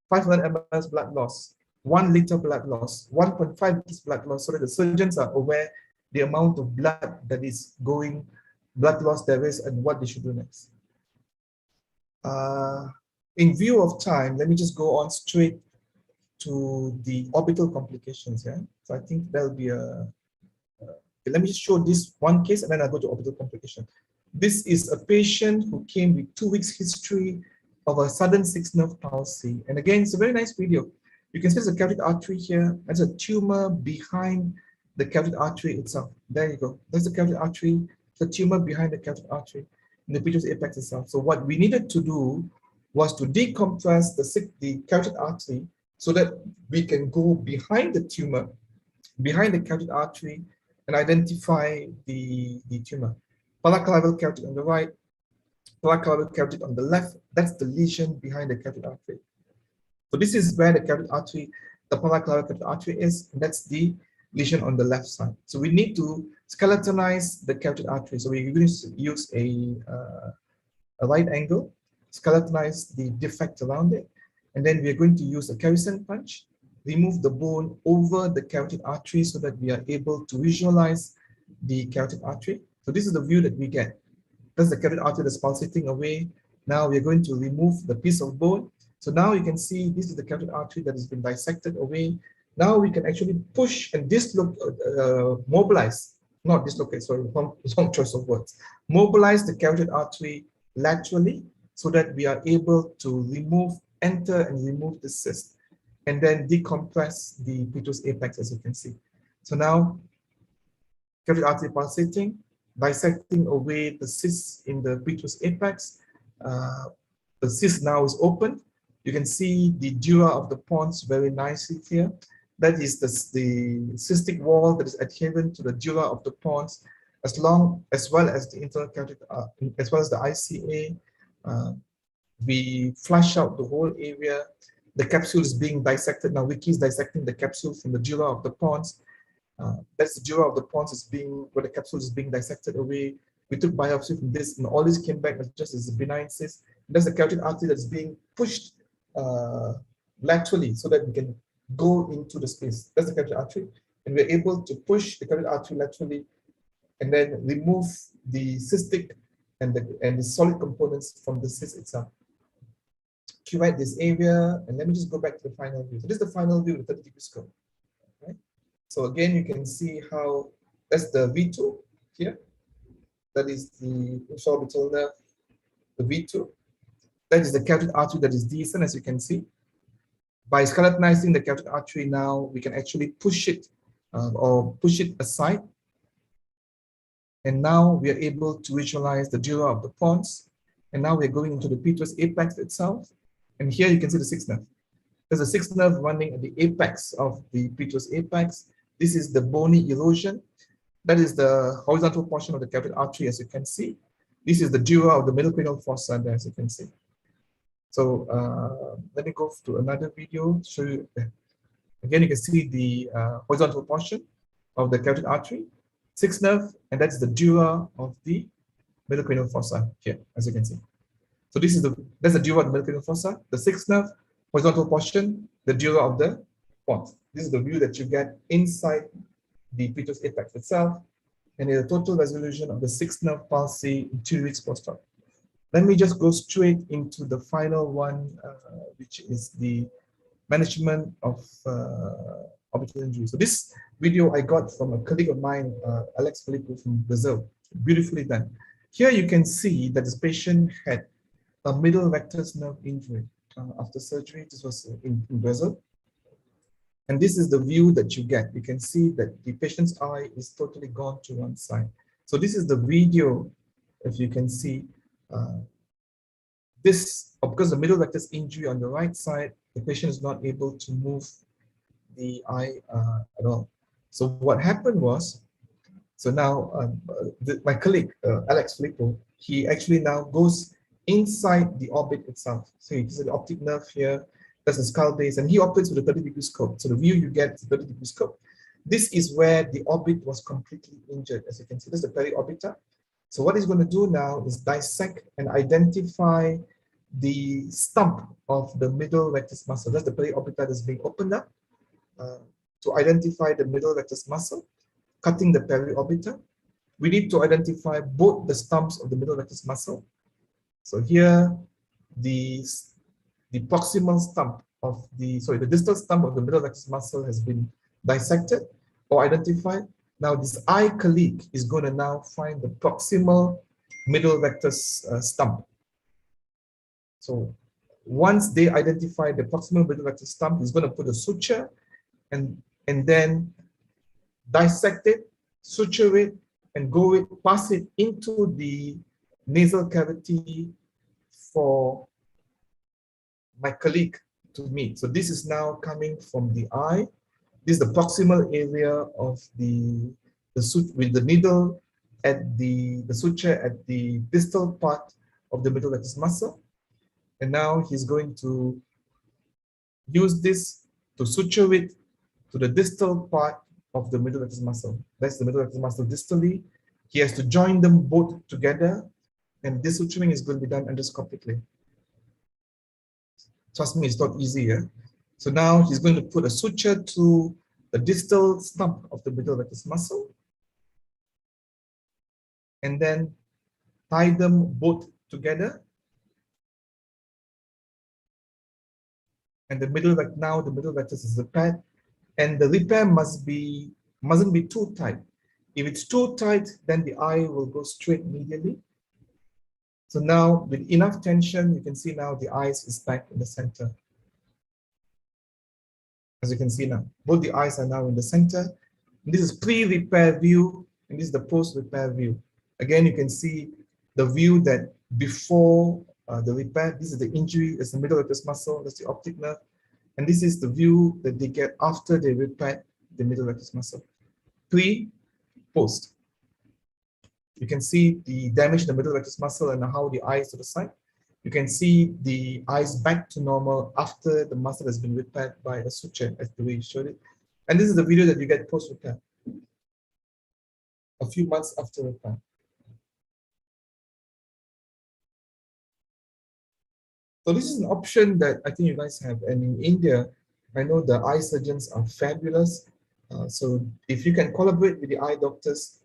500 ml blood loss, 1 liter blood loss, 1.5 liters blood loss, so that the surgeons are aware the amount of blood that is going, blood loss there is, and what they should do next. In view of time, let me just go on straight to the orbital complications. Yeah, so I think there'll be a. Let me just show this one case, and then I'll go to orbital complication. This is a patient who came with 2 weeks history of a sudden 6 nerve palsy. And again, it's a very nice video. You can see there's a carotid artery here. There's a tumor behind the carotid artery itself. There you go. There's the carotid artery, the tumor behind the carotid artery in the petrous apex itself. So what we needed to do was to decompress the carotid artery so that we can go behind the tumor, behind the carotid artery, and identify the tumor. Paraclavial carotid on the right, paraclavial carotid on the left. That's the lesion behind the carotid artery. So this is where the carotid artery, the paraclavial carotid artery is, and that's the lesion on the left side. So we need to skeletonize the carotid artery. So we're going to use a right angle, skeletonize the defect around it, and then we're going to use a Carrison punch, remove the bone over the carotid artery so that we are able to visualize the carotid artery. So this is the view that we get. That's the carotid artery that's pulsating away. Now we're going to remove the piece of bone. So now you can see this is the carotid artery that has been dissected away. Now we can actually push and mobilize, not dislocate, sorry, wrong choice of words. Mobilize the carotid artery laterally so that we are able to enter and remove the cyst, and then decompress the petrous apex, as you can see. So now, carotid artery pulsating, dissecting away the cyst in the petrous apex. The cyst now is open. You can see the dura of the pons very nicely here. That is the cystic wall that is adherent to the dura of the pons, as well as the internal carotid, as well as the ICA. We flush out the whole area. The capsule is being dissected. Now Vicky is dissecting the capsule from the dura of the pons. That's the dura of the pons where the capsule is being dissected away. We took biopsy from this, and all this came back as just as a benign cyst. That's the carotid artery that's being pushed laterally so that we can go into the space. That's the carotid artery, and we're able to push the carotid artery laterally and then remove the cystic and the solid components from the cyst itself. Curate this area, and let me just go back to the final view. So this is the final view with the 30-degree scope. Right? So again, you can see how that's the V2 here. That is the infraorbital nerve, the V2. That is the carotid artery that is decent, as you can see. By skeletonizing the carotid artery now, we can actually push it or push it aside. And now we are able to visualize the dura of the pons. And now we're going into the petrous apex itself. And here you can see the 6th nerve. There's a 6th nerve running at the apex of the petrous apex. This is the bony erosion. That is the horizontal portion of the carotid artery, as you can see. This is the dura of the middle cranial fossa there, as you can see. So let me go to another video to show you. Again, you can see the horizontal portion of the carotid artery, 6th nerve, and that's the dura of the middle cranial fossa here, as you can see. So that's the dura of the middle cranial fossa, the 6th nerve, horizontal portion, the dura of the pons. This is the view that you get inside the petrous apex itself, and a total resolution of the 6th nerve palsy in 2 weeks post-op. Let me just go straight into the final one, which is the management of orbital injury. So this video I got from a colleague of mine, Alex Filippo from Brazil, beautifully done. Here you can see that this patient had a middle rectus nerve injury after surgery. This was in Brazil. And this is the view that you get. You can see that the patient's eye is totally gone to one side. So this is the video, if you can see. Because the middle rectus injury on the right side, the patient is not able to move the eye at all. So what happened was, so now my colleague, Alex Filippo, he actually now goes inside the orbit itself. So you can see the optic nerve here, that's the skull base, and he operates with a 30-degree scope. So the view you get is a 30-degree scope. This is where the orbit was completely injured. As you can see, this is the periorbita. So what he's going to do now is dissect and identify the stump of the middle rectus muscle. That's the periorbita that's being opened up to identify the middle rectus muscle, cutting the periorbita. We need to identify both the stumps of the middle rectus muscle. So here, the proximal stump of the distal stump of the middle rectus muscle has been dissected or identified. Now this eye colleague is going to now find the proximal middle rectus stump. So once they identify the proximal middle rectus stump, he's going to put a suture and then dissect it, suture it, and pass it into the nasal cavity for my colleague to meet. So this is now coming from the eye. This is the proximal area of with the needle at the suture at the distal part of the middle rectus muscle. And now he's going to use this to suture it to the distal part of the middle rectus muscle. That's the middle rectus muscle distally. He has to join them both together, and this suturing is going to be done endoscopically. Trust me, it's not easy. So now he's going to put a suture to the distal stump of the middle rectus muscle, and then tie them both together. And the middle rectus is repaired, and the repair mustn't be too tight. If it's too tight, then the eye will go straight medially. So now with enough tension, you can see now the eyes is back in the center. As you can see now, both the eyes are now in the center. And this is pre-repair view, and this is the post-repair view. Again, you can see the view that before the repair, this is the injury, it's the middle rectus muscle, that's the optic nerve. And this is the view that they get after they repair the middle rectus muscle. Pre, post. You can see the damage in the middle rectus muscle and how the eyes to the side. You can see the eyes back to normal after the muscle has been repaired by a suture, as the way you showed it. And this is the video that you get post-repair, a few months after repair. So this is an option that I think you guys have. And in India, I know the eye surgeons are fabulous. So if you can collaborate with the eye doctors,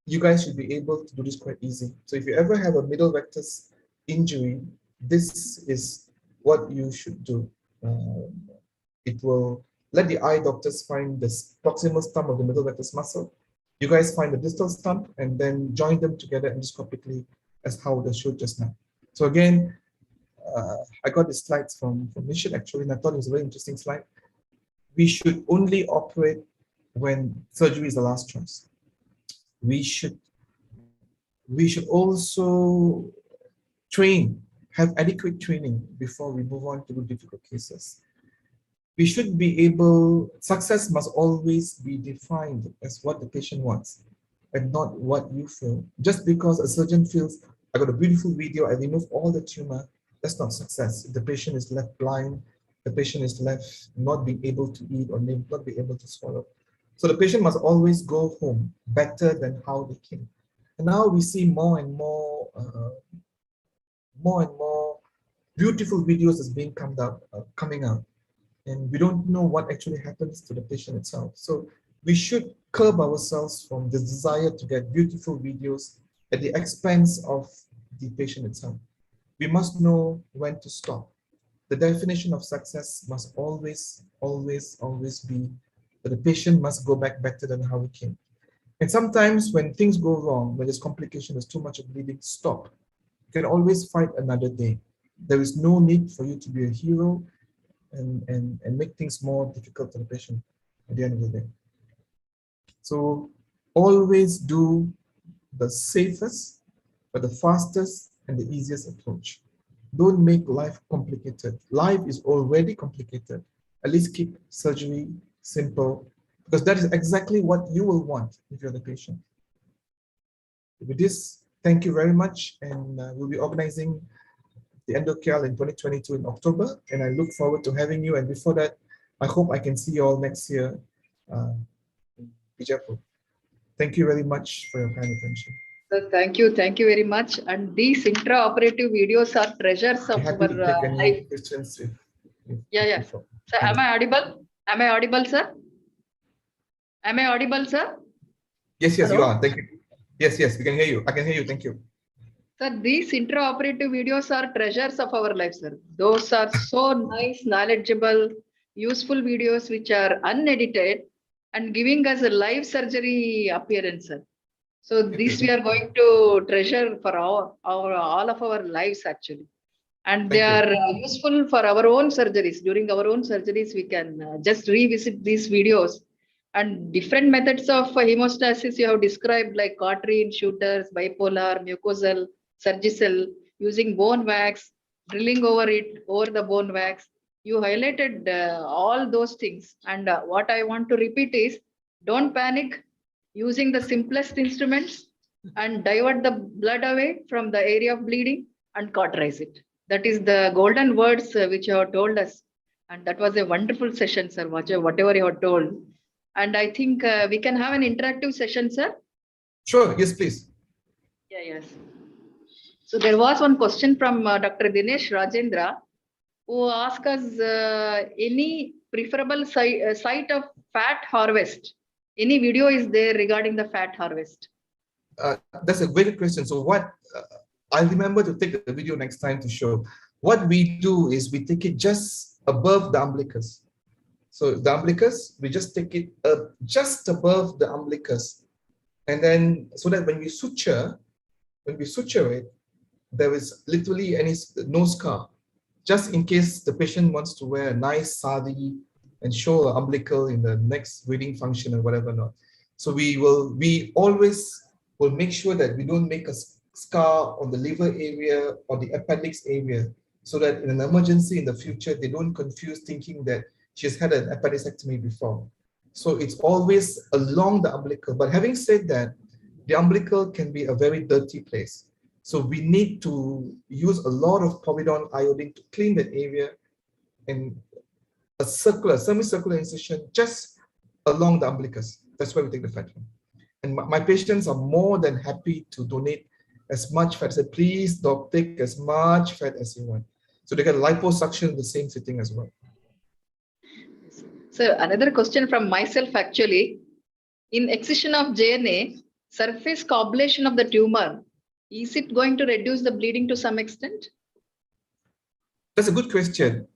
you guys should be able to do this quite easy. So if you ever have a middle rectus injury, this is what you should do. It will let the eye doctors find the proximal stump of the middle rectus muscle. You guys find the distal stump and then join them together endoscopically as how they showed just now. So again, I got the slides from Mission actually, and I thought it was a very interesting slide. We should only operate when surgery is the last choice. We should also have adequate training before we move on to the difficult cases. We should be able, success must always be defined as what the patient wants and not what you feel. Just because a surgeon feels, I got a beautiful video, I remove all the tumor, that's not success. The patient is left blind, the patient is left not being able to eat or not be able to swallow. So the patient must always go home better than how they came. And now we see more and more beautiful videos as being coming out. And we don't know what actually happens to the patient itself. So we should curb ourselves from the desire to get beautiful videos at the expense of the patient itself. We must know when to stop. The definition of success must always be that the patient must go back better than how he came. And sometimes when things go wrong, when there's complication, there's too much of bleeding, stop. You can always fight another day. There is no need for you to be a hero and make things more difficult for the patient at the end of the day. So always do the safest, but the fastest and the easiest approach. Don't make life complicated. Life is already complicated. At least keep surgery simple, because that is exactly what you will want if you're the patient. With this, thank you very much, and we'll be organizing the EndoCal in 2022 in October, and I look forward to having you. And before that, I hope I can see you all next year in Vijayapura. Thank you very much for your kind attention. Sir, thank you very much. And these intra-operative videos are treasures I'm of happy to our take any life. questions if Yeah. before. Sir, am I audible? Am I audible, sir? Am I audible, sir? Yes, you Hello? are. Thank you. Yes, we can hear you. I can hear you. Thank you. Sir, these intra-operative videos are treasures of our life, sir. Those are so nice, knowledgeable, useful videos which are unedited and giving us a live surgery appearance, sir. So this we are going to treasure for all of our lives actually. And they Thank are useful for our own surgeries. During our own surgeries, we can just revisit these videos. And different methods of hemostasis you have described, like cautery, shooters, bipolar, mucosal, surgical, using bone wax, drilling over it, over the bone wax. You highlighted all those things. And what I want to repeat is, don't panic, using the simplest instruments and divert the blood away from the area of bleeding and cauterize it. That is the golden words which you have told us. And that was a wonderful session, sir, whatever you have told. And I think we can have an interactive session, sir. Sure. Yes, please. Yes. So there was one question from Dr. Dinesh Rajendra, who asked us any preferable site of fat harvest. Any video is there regarding the fat harvest? That's a great question. So what I'll remember to take the video next time to show. What we do is we take it just above the umbilicus. So the umbilicus, we just take it just above the umbilicus, and then so that when we suture it, there is literally no scar. Just in case the patient wants to wear a nice sari and show an umbilical in the next breathing function or whatever not. So we always will make sure that we don't make a scar on the liver area or the appendix area, so that in an emergency in the future, they don't confuse thinking that she's had an appendicectomy before. So it's always along the umbilical. But having said that, the umbilical can be a very dirty place. So we need to use a lot of povidone iodine to clean that area, and a semicircular incision just along the umbilicus. That's where we take the fat from. And my patients are more than happy to donate as much fat. Say, please, doc, take as much fat as you want. So they get liposuction in the same sitting as well. So another question from myself actually. In excision of JNA, surface coagulation of the tumor, is it going to reduce the bleeding to some extent? That's a good question.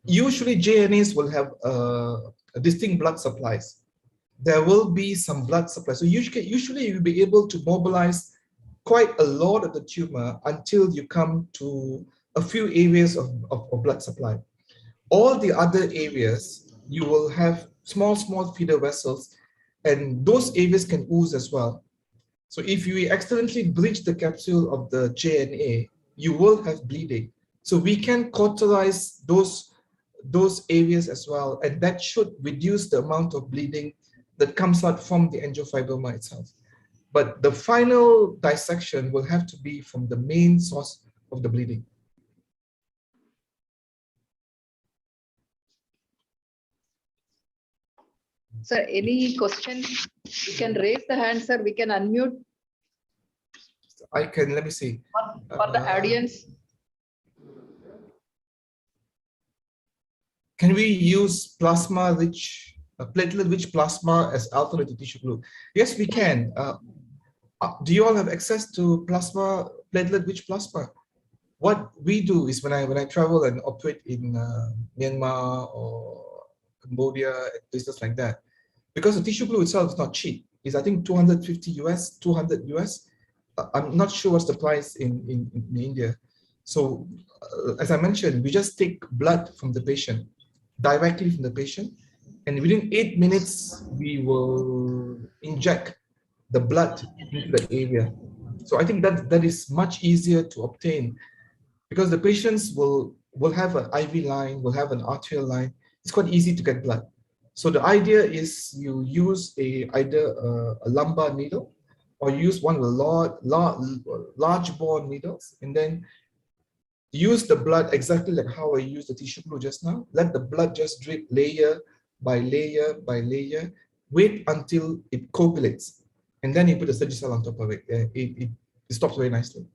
Usually JNAs will have distinct blood supplies. There will be some blood supply. So usually you'll be able to mobilize quite a lot of the tumor until you come to a few areas of blood supply. All the other areas, you will have small feeder vessels, and those areas can ooze as well. So if you accidentally breach the capsule of the JNA, you will have bleeding. So we can cauterize those areas as well, and that should reduce the amount of bleeding that comes out from the angiofibroma itself. But the final dissection will have to be from the main source of the bleeding. Sir, any question? You can raise the hand, sir. We can unmute. Let me see. For the audience. Can we use platelet-rich plasma as alternative tissue glue? Yes, we can. Do you all have access to platelet-rich plasma? What we do is when I travel and operate in Myanmar or Cambodia, places like that, because the tissue glue itself is not cheap. It's, I think, 250 US, 200 US. I'm not sure what's the price in India. So as I mentioned, we just take blood from the patient, directly from the patient, and within 8 minutes, we will inject the blood into the area. So I think that is much easier to obtain because the patients will have an IV line, will have an arterial line. It's quite easy to get blood. So the idea is you use either a lumbar needle or use one of the large bore needles, and then use the blood exactly like how I used the tissue glue just now. Let the blood just drip layer by layer by layer. Wait until it coagulates, and then you put a Surgicel on top of it. It stops very nicely.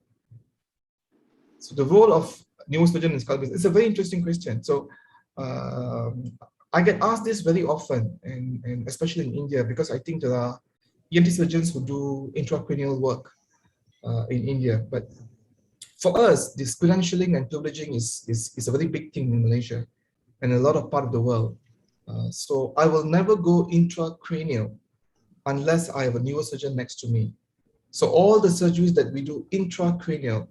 So the role of neurosurgeon in skull base, it's a very interesting question. So I get asked this very often, and especially in India, because I think there are ENT surgeons who do intracranial work in India. But for us, this credentialing and privileging is a very big thing in Malaysia and a lot of part of the world. So I will never go intracranial unless I have a neurosurgeon next to me. So all the surgeries that we do intracranial,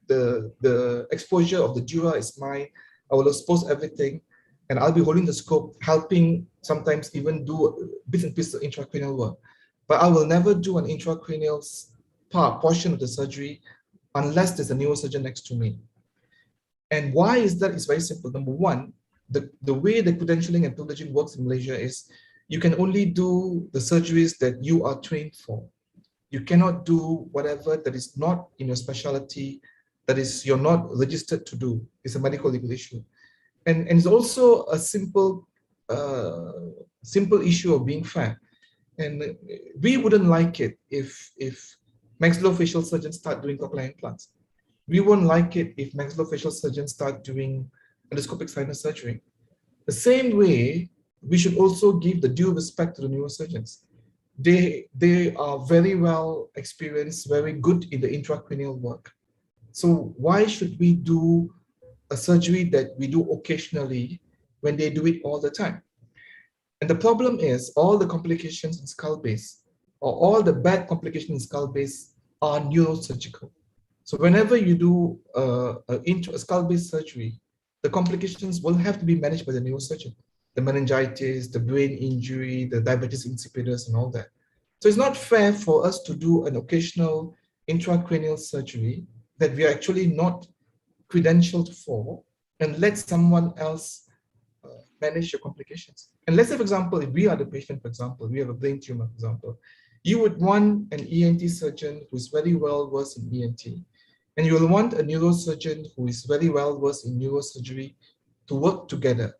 the exposure of the dura is mine. I will expose everything, and I'll be holding the scope, helping sometimes even do bits and pieces of intracranial work. But I will never do an intracranial portion of the surgery unless there's a neurosurgeon next to me. And why is that? It's very simple. Number one, the way the credentialing and privileging works in Malaysia is you can only do the surgeries that you are trained for. You cannot do whatever that is not in your specialty, that is you're not registered to do. It's a medical legal issue. And it's also a simple issue of being fair. And we wouldn't like it if maxillofacial surgeons start doing cochlear implants. We won't like it if maxillofacial surgeons start doing endoscopic sinus surgery. The same way, we should also give the due respect to the neurosurgeons. They are very well experienced, very good in the intracranial work. So why should we do a surgery that we do occasionally when they do it all the time? And the problem is all the complications in skull base or all the bad complications in skull base are neurosurgical. So whenever you do a skull base surgery, the complications will have to be managed by the neurosurgeon. The meningitis, the brain injury, the diabetes insipidus, and all that. So it's not fair for us to do an occasional intracranial surgery that we are actually not credentialed for and let someone else manage your complications. And let's say, for example, if we are the patient, for example, we have a brain tumor, for example, you would want an ENT surgeon who is very well versed in ENT, and you will want a neurosurgeon who is very well versed in neurosurgery to work together.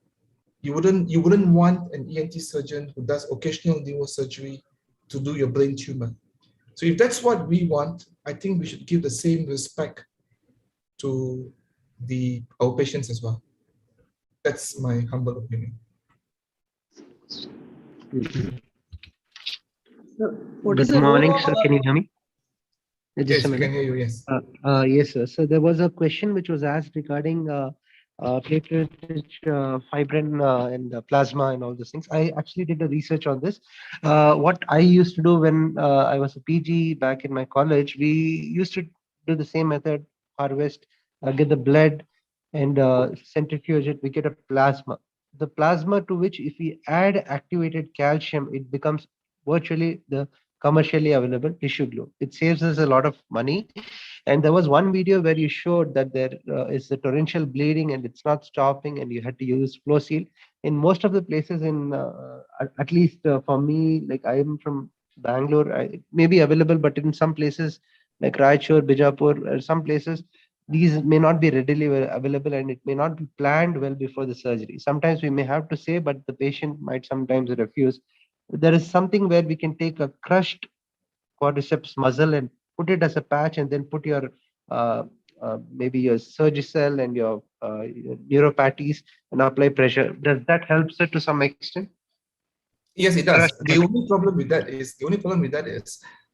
You wouldn't want an ENT surgeon who does occasional neurosurgery to do your brain tumor. So if that's what we want, I think we should give the same respect to our patients as well. That's my humble opinion. Good morning, sir. Can you hear me? Yes, we can hear you, yes. Yes, sir. So there was a question which was asked regarding platelet-rich fibrin and plasma and all those things. I actually did a research on this. What I used to do when I was a PG back in my college, we used to do the same method, harvest, get the blood and centrifuge it, we get a plasma. The plasma to which if we add activated calcium, it becomes virtually the commercially available tissue glue. It saves us a lot of money. And there was one video where you showed that there is a torrential bleeding and it's not stopping and you had to use flow seal. In most of the places in, at least for me, like I am from Bangalore, it may be available, but in some places like Raichur, Vijayapura, some places, these may not be readily available and it may not be planned well before the surgery. Sometimes we may have to say, but the patient might sometimes refuse. There is something where we can take a crushed quadriceps muscle and put it as a patch and then put your maybe your Surgicel and your neuropathies and apply pressure. Does that help, sir, to some extent? Yes, it does. The only problem with that is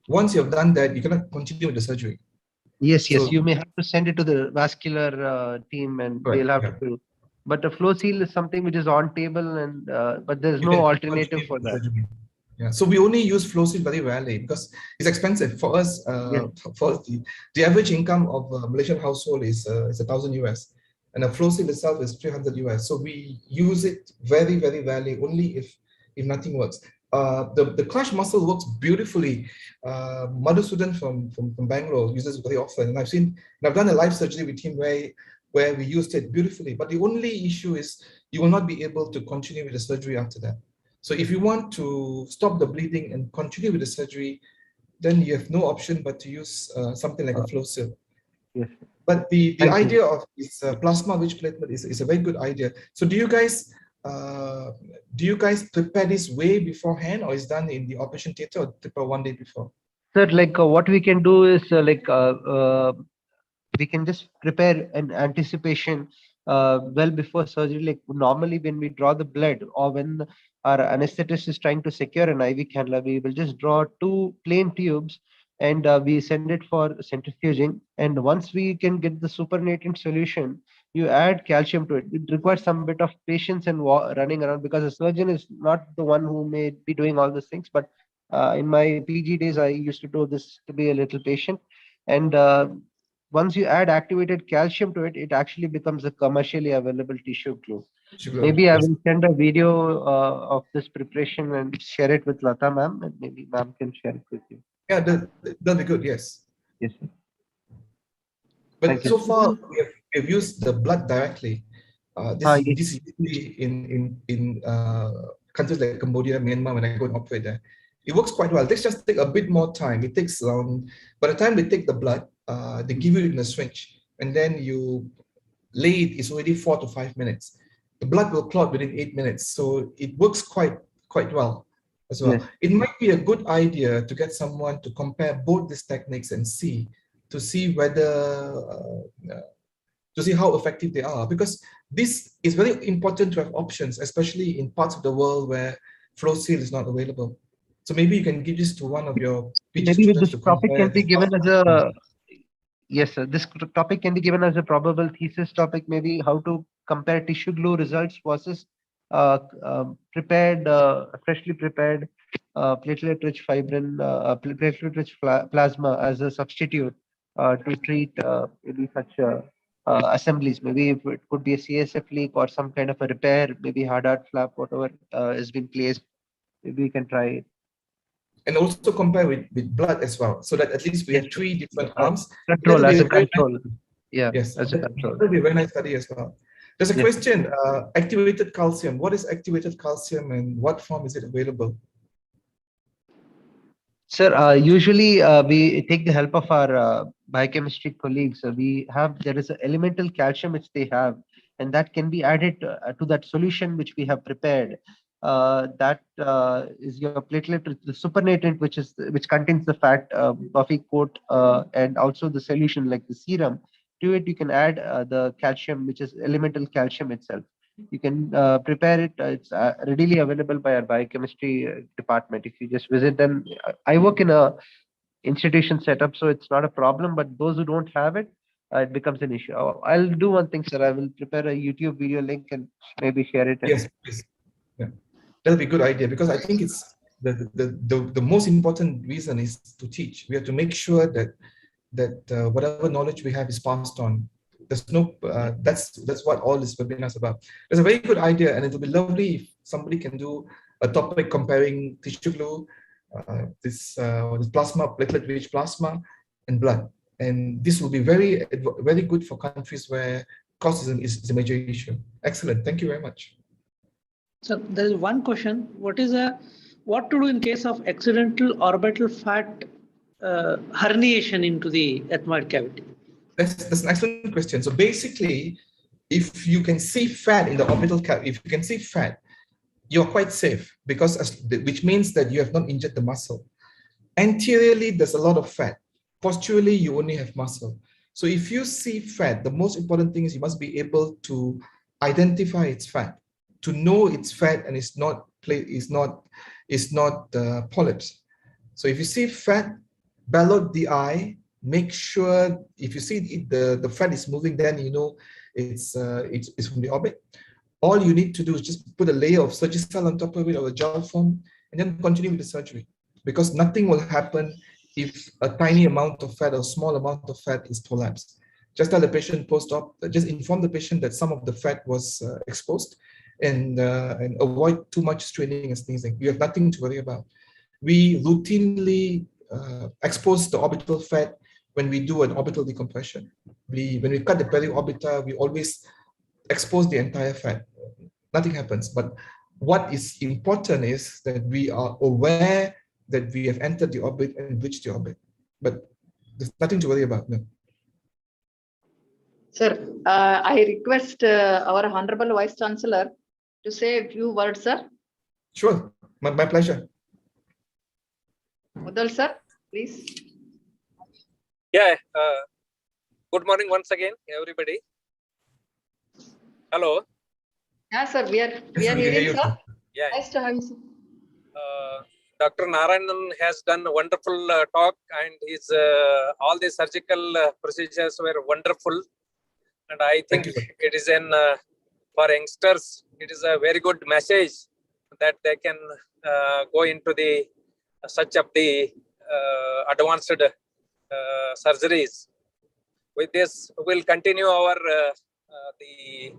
once you've done that, you cannot continue with the surgery. Yes, So, you may have to send it to the vascular team and correct, they'll have yeah. to do. But a flow seal is something which is on table, and but there's You no can alternative continue for with the that. surgery. Yeah, so we only use flow seal very rarely because it's expensive for us. Yes. For the average income of a Malaysian household is 1,000 US, and a flow seal itself is 300 US. So we use it very rarely, only if nothing works. The clutch muscle works beautifully. Madhusudan from Bangalore uses it very often, and I've done a live surgery with him where we used it beautifully. But the only issue is you will not be able to continue with the surgery after that. So if you want to stop the bleeding and continue with the surgery, then you have no option but to use something like a flow seal. Yes. But the Thank you. idea of this plasma-rich platelet is a very good idea. So uh, do you guys prepare this way beforehand, or is done in the operation theater, or prepare one day before? Sir, like what we can do is we can just prepare an anticipation well before surgery. Like normally when we draw the blood or when our anesthetist is trying to secure an IV cannula, we will just draw two plain tubes and we send it for centrifuging. And once we can get the supernatant solution, you add calcium to it. It requires some bit of patience and running around, because a surgeon is not the one who may be doing all these things. But in my PG days, I used to do this to be a little patient. And once you add activated calcium to it, it actually becomes a commercially available tissue glue. Sugar. Maybe I Yes. will send a video of this preparation and share it with Lata ma'am, and maybe ma'am can share it with you. Yeah, that'll be good. Yes. Yes, sir. But Thank you. so far, we have used the blood directly. Yes. This is usually in countries like Cambodia, Myanmar, when I go and operate there. It works quite well. This just take a bit more time. It takes around, by the time they take the blood, they give you it in a syringe, and then you lay it, it's already 4 to 5 minutes. The blood will clot within 8 minutes. So it works quite well as well. Yes. It might be a good idea to get someone to compare both these techniques and see whether to see how effective they are, because this is very important to have options, especially in parts of the world where flow seal is not available. So maybe you can give this to one of your PG Maybe students this to topic compare. can be given as a yes, sir. This topic can be given as a probable thesis topic. Maybe how to compare tissue glue results versus freshly prepared platelet-rich fibrin, platelet-rich plasma as a substitute to treat maybe such assemblies. Maybe if it could be a CSF leak or some kind of a repair, maybe hard art flap, whatever has been placed. Maybe we can try it. And also compare with blood as well, so that at least we Yes, have sir. 3 different arms. Control That'll be as a a very control. nice, Yeah, yes, as a control. that'll be a very nice study as well. There's a Yes. question, activated calcium. What is activated calcium and what form is it available? Sir, usually we take the help of our biochemistry colleagues. There is an elemental calcium which they have, and that can be added to that solution which we have prepared. That is your platelet, the supernatant, which contains the fat buffy coat, and also the solution like the serum. To it, you can add the calcium, which is elemental calcium itself. You can prepare it. It's readily available by our biochemistry department. If you just visit them, I work in a institution setup, so it's not a problem. But those who don't have it, it becomes an issue. I'll do one thing, sir. I will prepare a YouTube video link and maybe share it. Yes, please. Yeah, that'll be a good idea, because I think it's the most important reason is to teach. We have to make sure that whatever knowledge we have is passed on. There's no that's what all this webinar is about. It's a very good idea, and it'll be lovely if somebody can do a topic comparing tissue glue, this plasma, platelet-rich plasma, and blood. And this will be very good for countries where cost is a major issue. Excellent. Thank you very much. So there is one question. What to do in case of accidental orbital fat herniation into the ethmoid cavity? That's an excellent question. So basically, if you can see fat in the orbital cavity, if you can see fat, you're quite safe, which means that you have not injured the muscle. Anteriorly, there's a lot of fat. Posturally, you only have muscle. So if you see fat, the most important thing is you must be able to identify its fat, to know it's fat and it's not polyps. So if you see fat, ballot the eye, make sure if you see the fat is moving, then you know it's from the orbit. All you need to do is just put a layer of Surgicel on top of it or a gel form, and then continue with the surgery, because nothing will happen if a tiny amount of fat or small amount of fat is prolapsed. Just tell the patient post-op, just inform the patient that some of the fat was exposed, and avoid too much straining and sneezing. You have nothing to worry about. We routinely expose the orbital fat when we do an orbital decompression. When we cut the periorbita, we always expose the entire fat. Nothing happens. But what is important is that we are aware that we have entered the orbit and reached the orbit. But there's nothing to worry about. No. Sir, I request our Honorable Vice Chancellor to say a few words, sir. Sure, my pleasure. Udal, sir, please. Yeah. Good morning once again, everybody. Hello. Yeah, sir, we are Yes, we can hear hearing, you, sir. sir. Yeah. Nice to have you, sir. Dr. Narayanan has done a wonderful talk, and his all the surgical procedures were wonderful. And I think Thank you, sir. it is for youngsters, it is a very good message that they can go into the such of the advanced surgeries. With this, we'll continue our the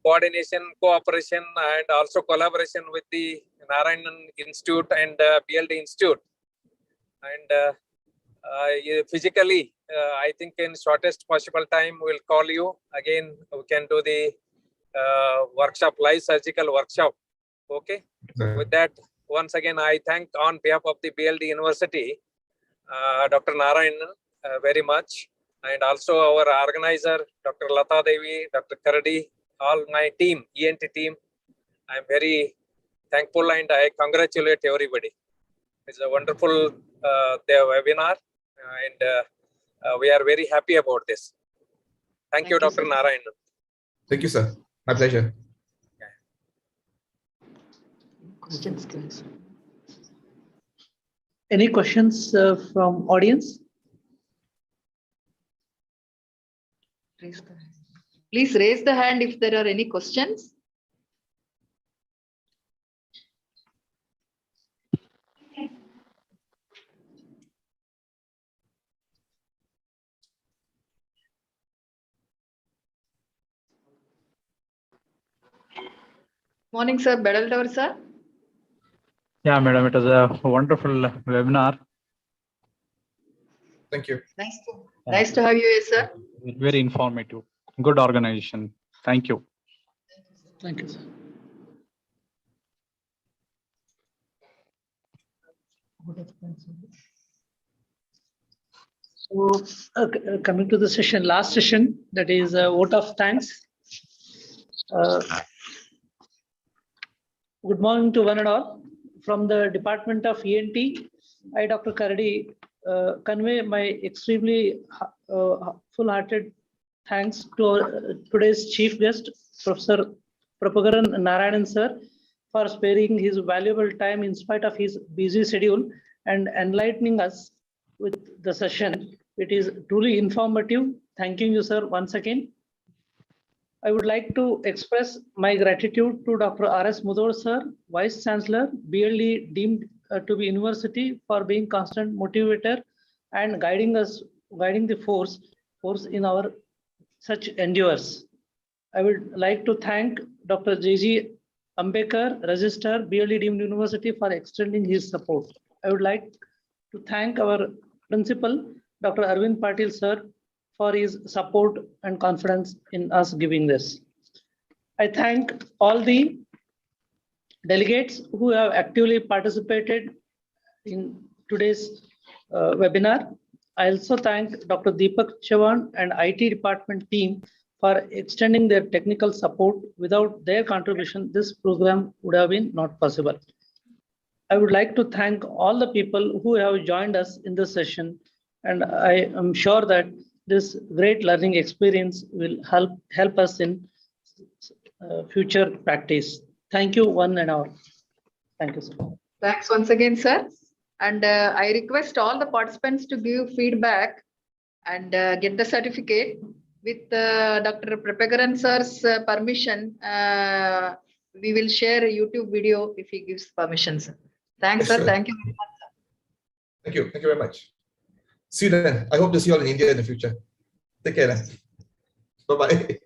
coordination, cooperation, and also collaboration with the Narayanan Institute and BLDE Institute. And physically, I think in shortest possible time, we'll call you again. We can do the workshop, live surgical workshop. Okay. With that, once again, I thank on behalf of the BLDE University, Dr. Narayanan very much, and also our organizer, Dr. Lata Devi, Dr. Karadi, all my team, ENT team. I'm very thankful and I congratulate everybody. It's a wonderful webinar, and we are very happy about this. Thank you, Dr. Sir. Narayanan. Thank you, sir. My pleasure. Questions, please. Any questions from audience? Please raise the hand if there are any questions. Morning, sir. BLDE, sir. Yeah, madam, it was a wonderful webinar. Thank you. Nice to have you, sir. Very informative. Good organization. Thank you. Thank you, sir. So, coming to the session, last session, that is a vote of thanks. Good morning to one and all. From the Department of ENT, I, Dr. Karadi, convey my extremely full-hearted thanks to today's chief guest, Professor Prabhakaran Narayanan sir, for sparing his valuable time in spite of his busy schedule and enlightening us with the session. It is truly informative. Thanking you, sir, once again. I would like to express my gratitude to Dr. R.S. Mudor sir, Vice Chancellor, BLDE deemed to be university, for being constant motivator and guiding the force in our such endeavors. I would like to thank Dr. J.G. Ambekar, Registrar, BLDE deemed university, for extending his support. I would like to thank our principal, Dr. Arvind Patil sir, for his support and confidence in us giving this. I thank all the delegates who have actively participated in today's webinar. I also thank Dr. Deepak Chavan and IT department team for extending their technical support. Without their contribution, this program would have been not possible. I would like to thank all the people who have joined us in this session, and I am sure that this great learning experience will help us in future practice. Thank you, one and all. Thank you, sir. Thanks once again, sir. And I request all the participants to give feedback and get the certificate. with Dr. Prabhakaran sir's permission, we will share a YouTube video if he gives permissions. Thanks, sir. Sure. Thank you very much. Thank you. Thank you very much. See you then. I hope to see you all in India in the future. Take care then. Bye-bye.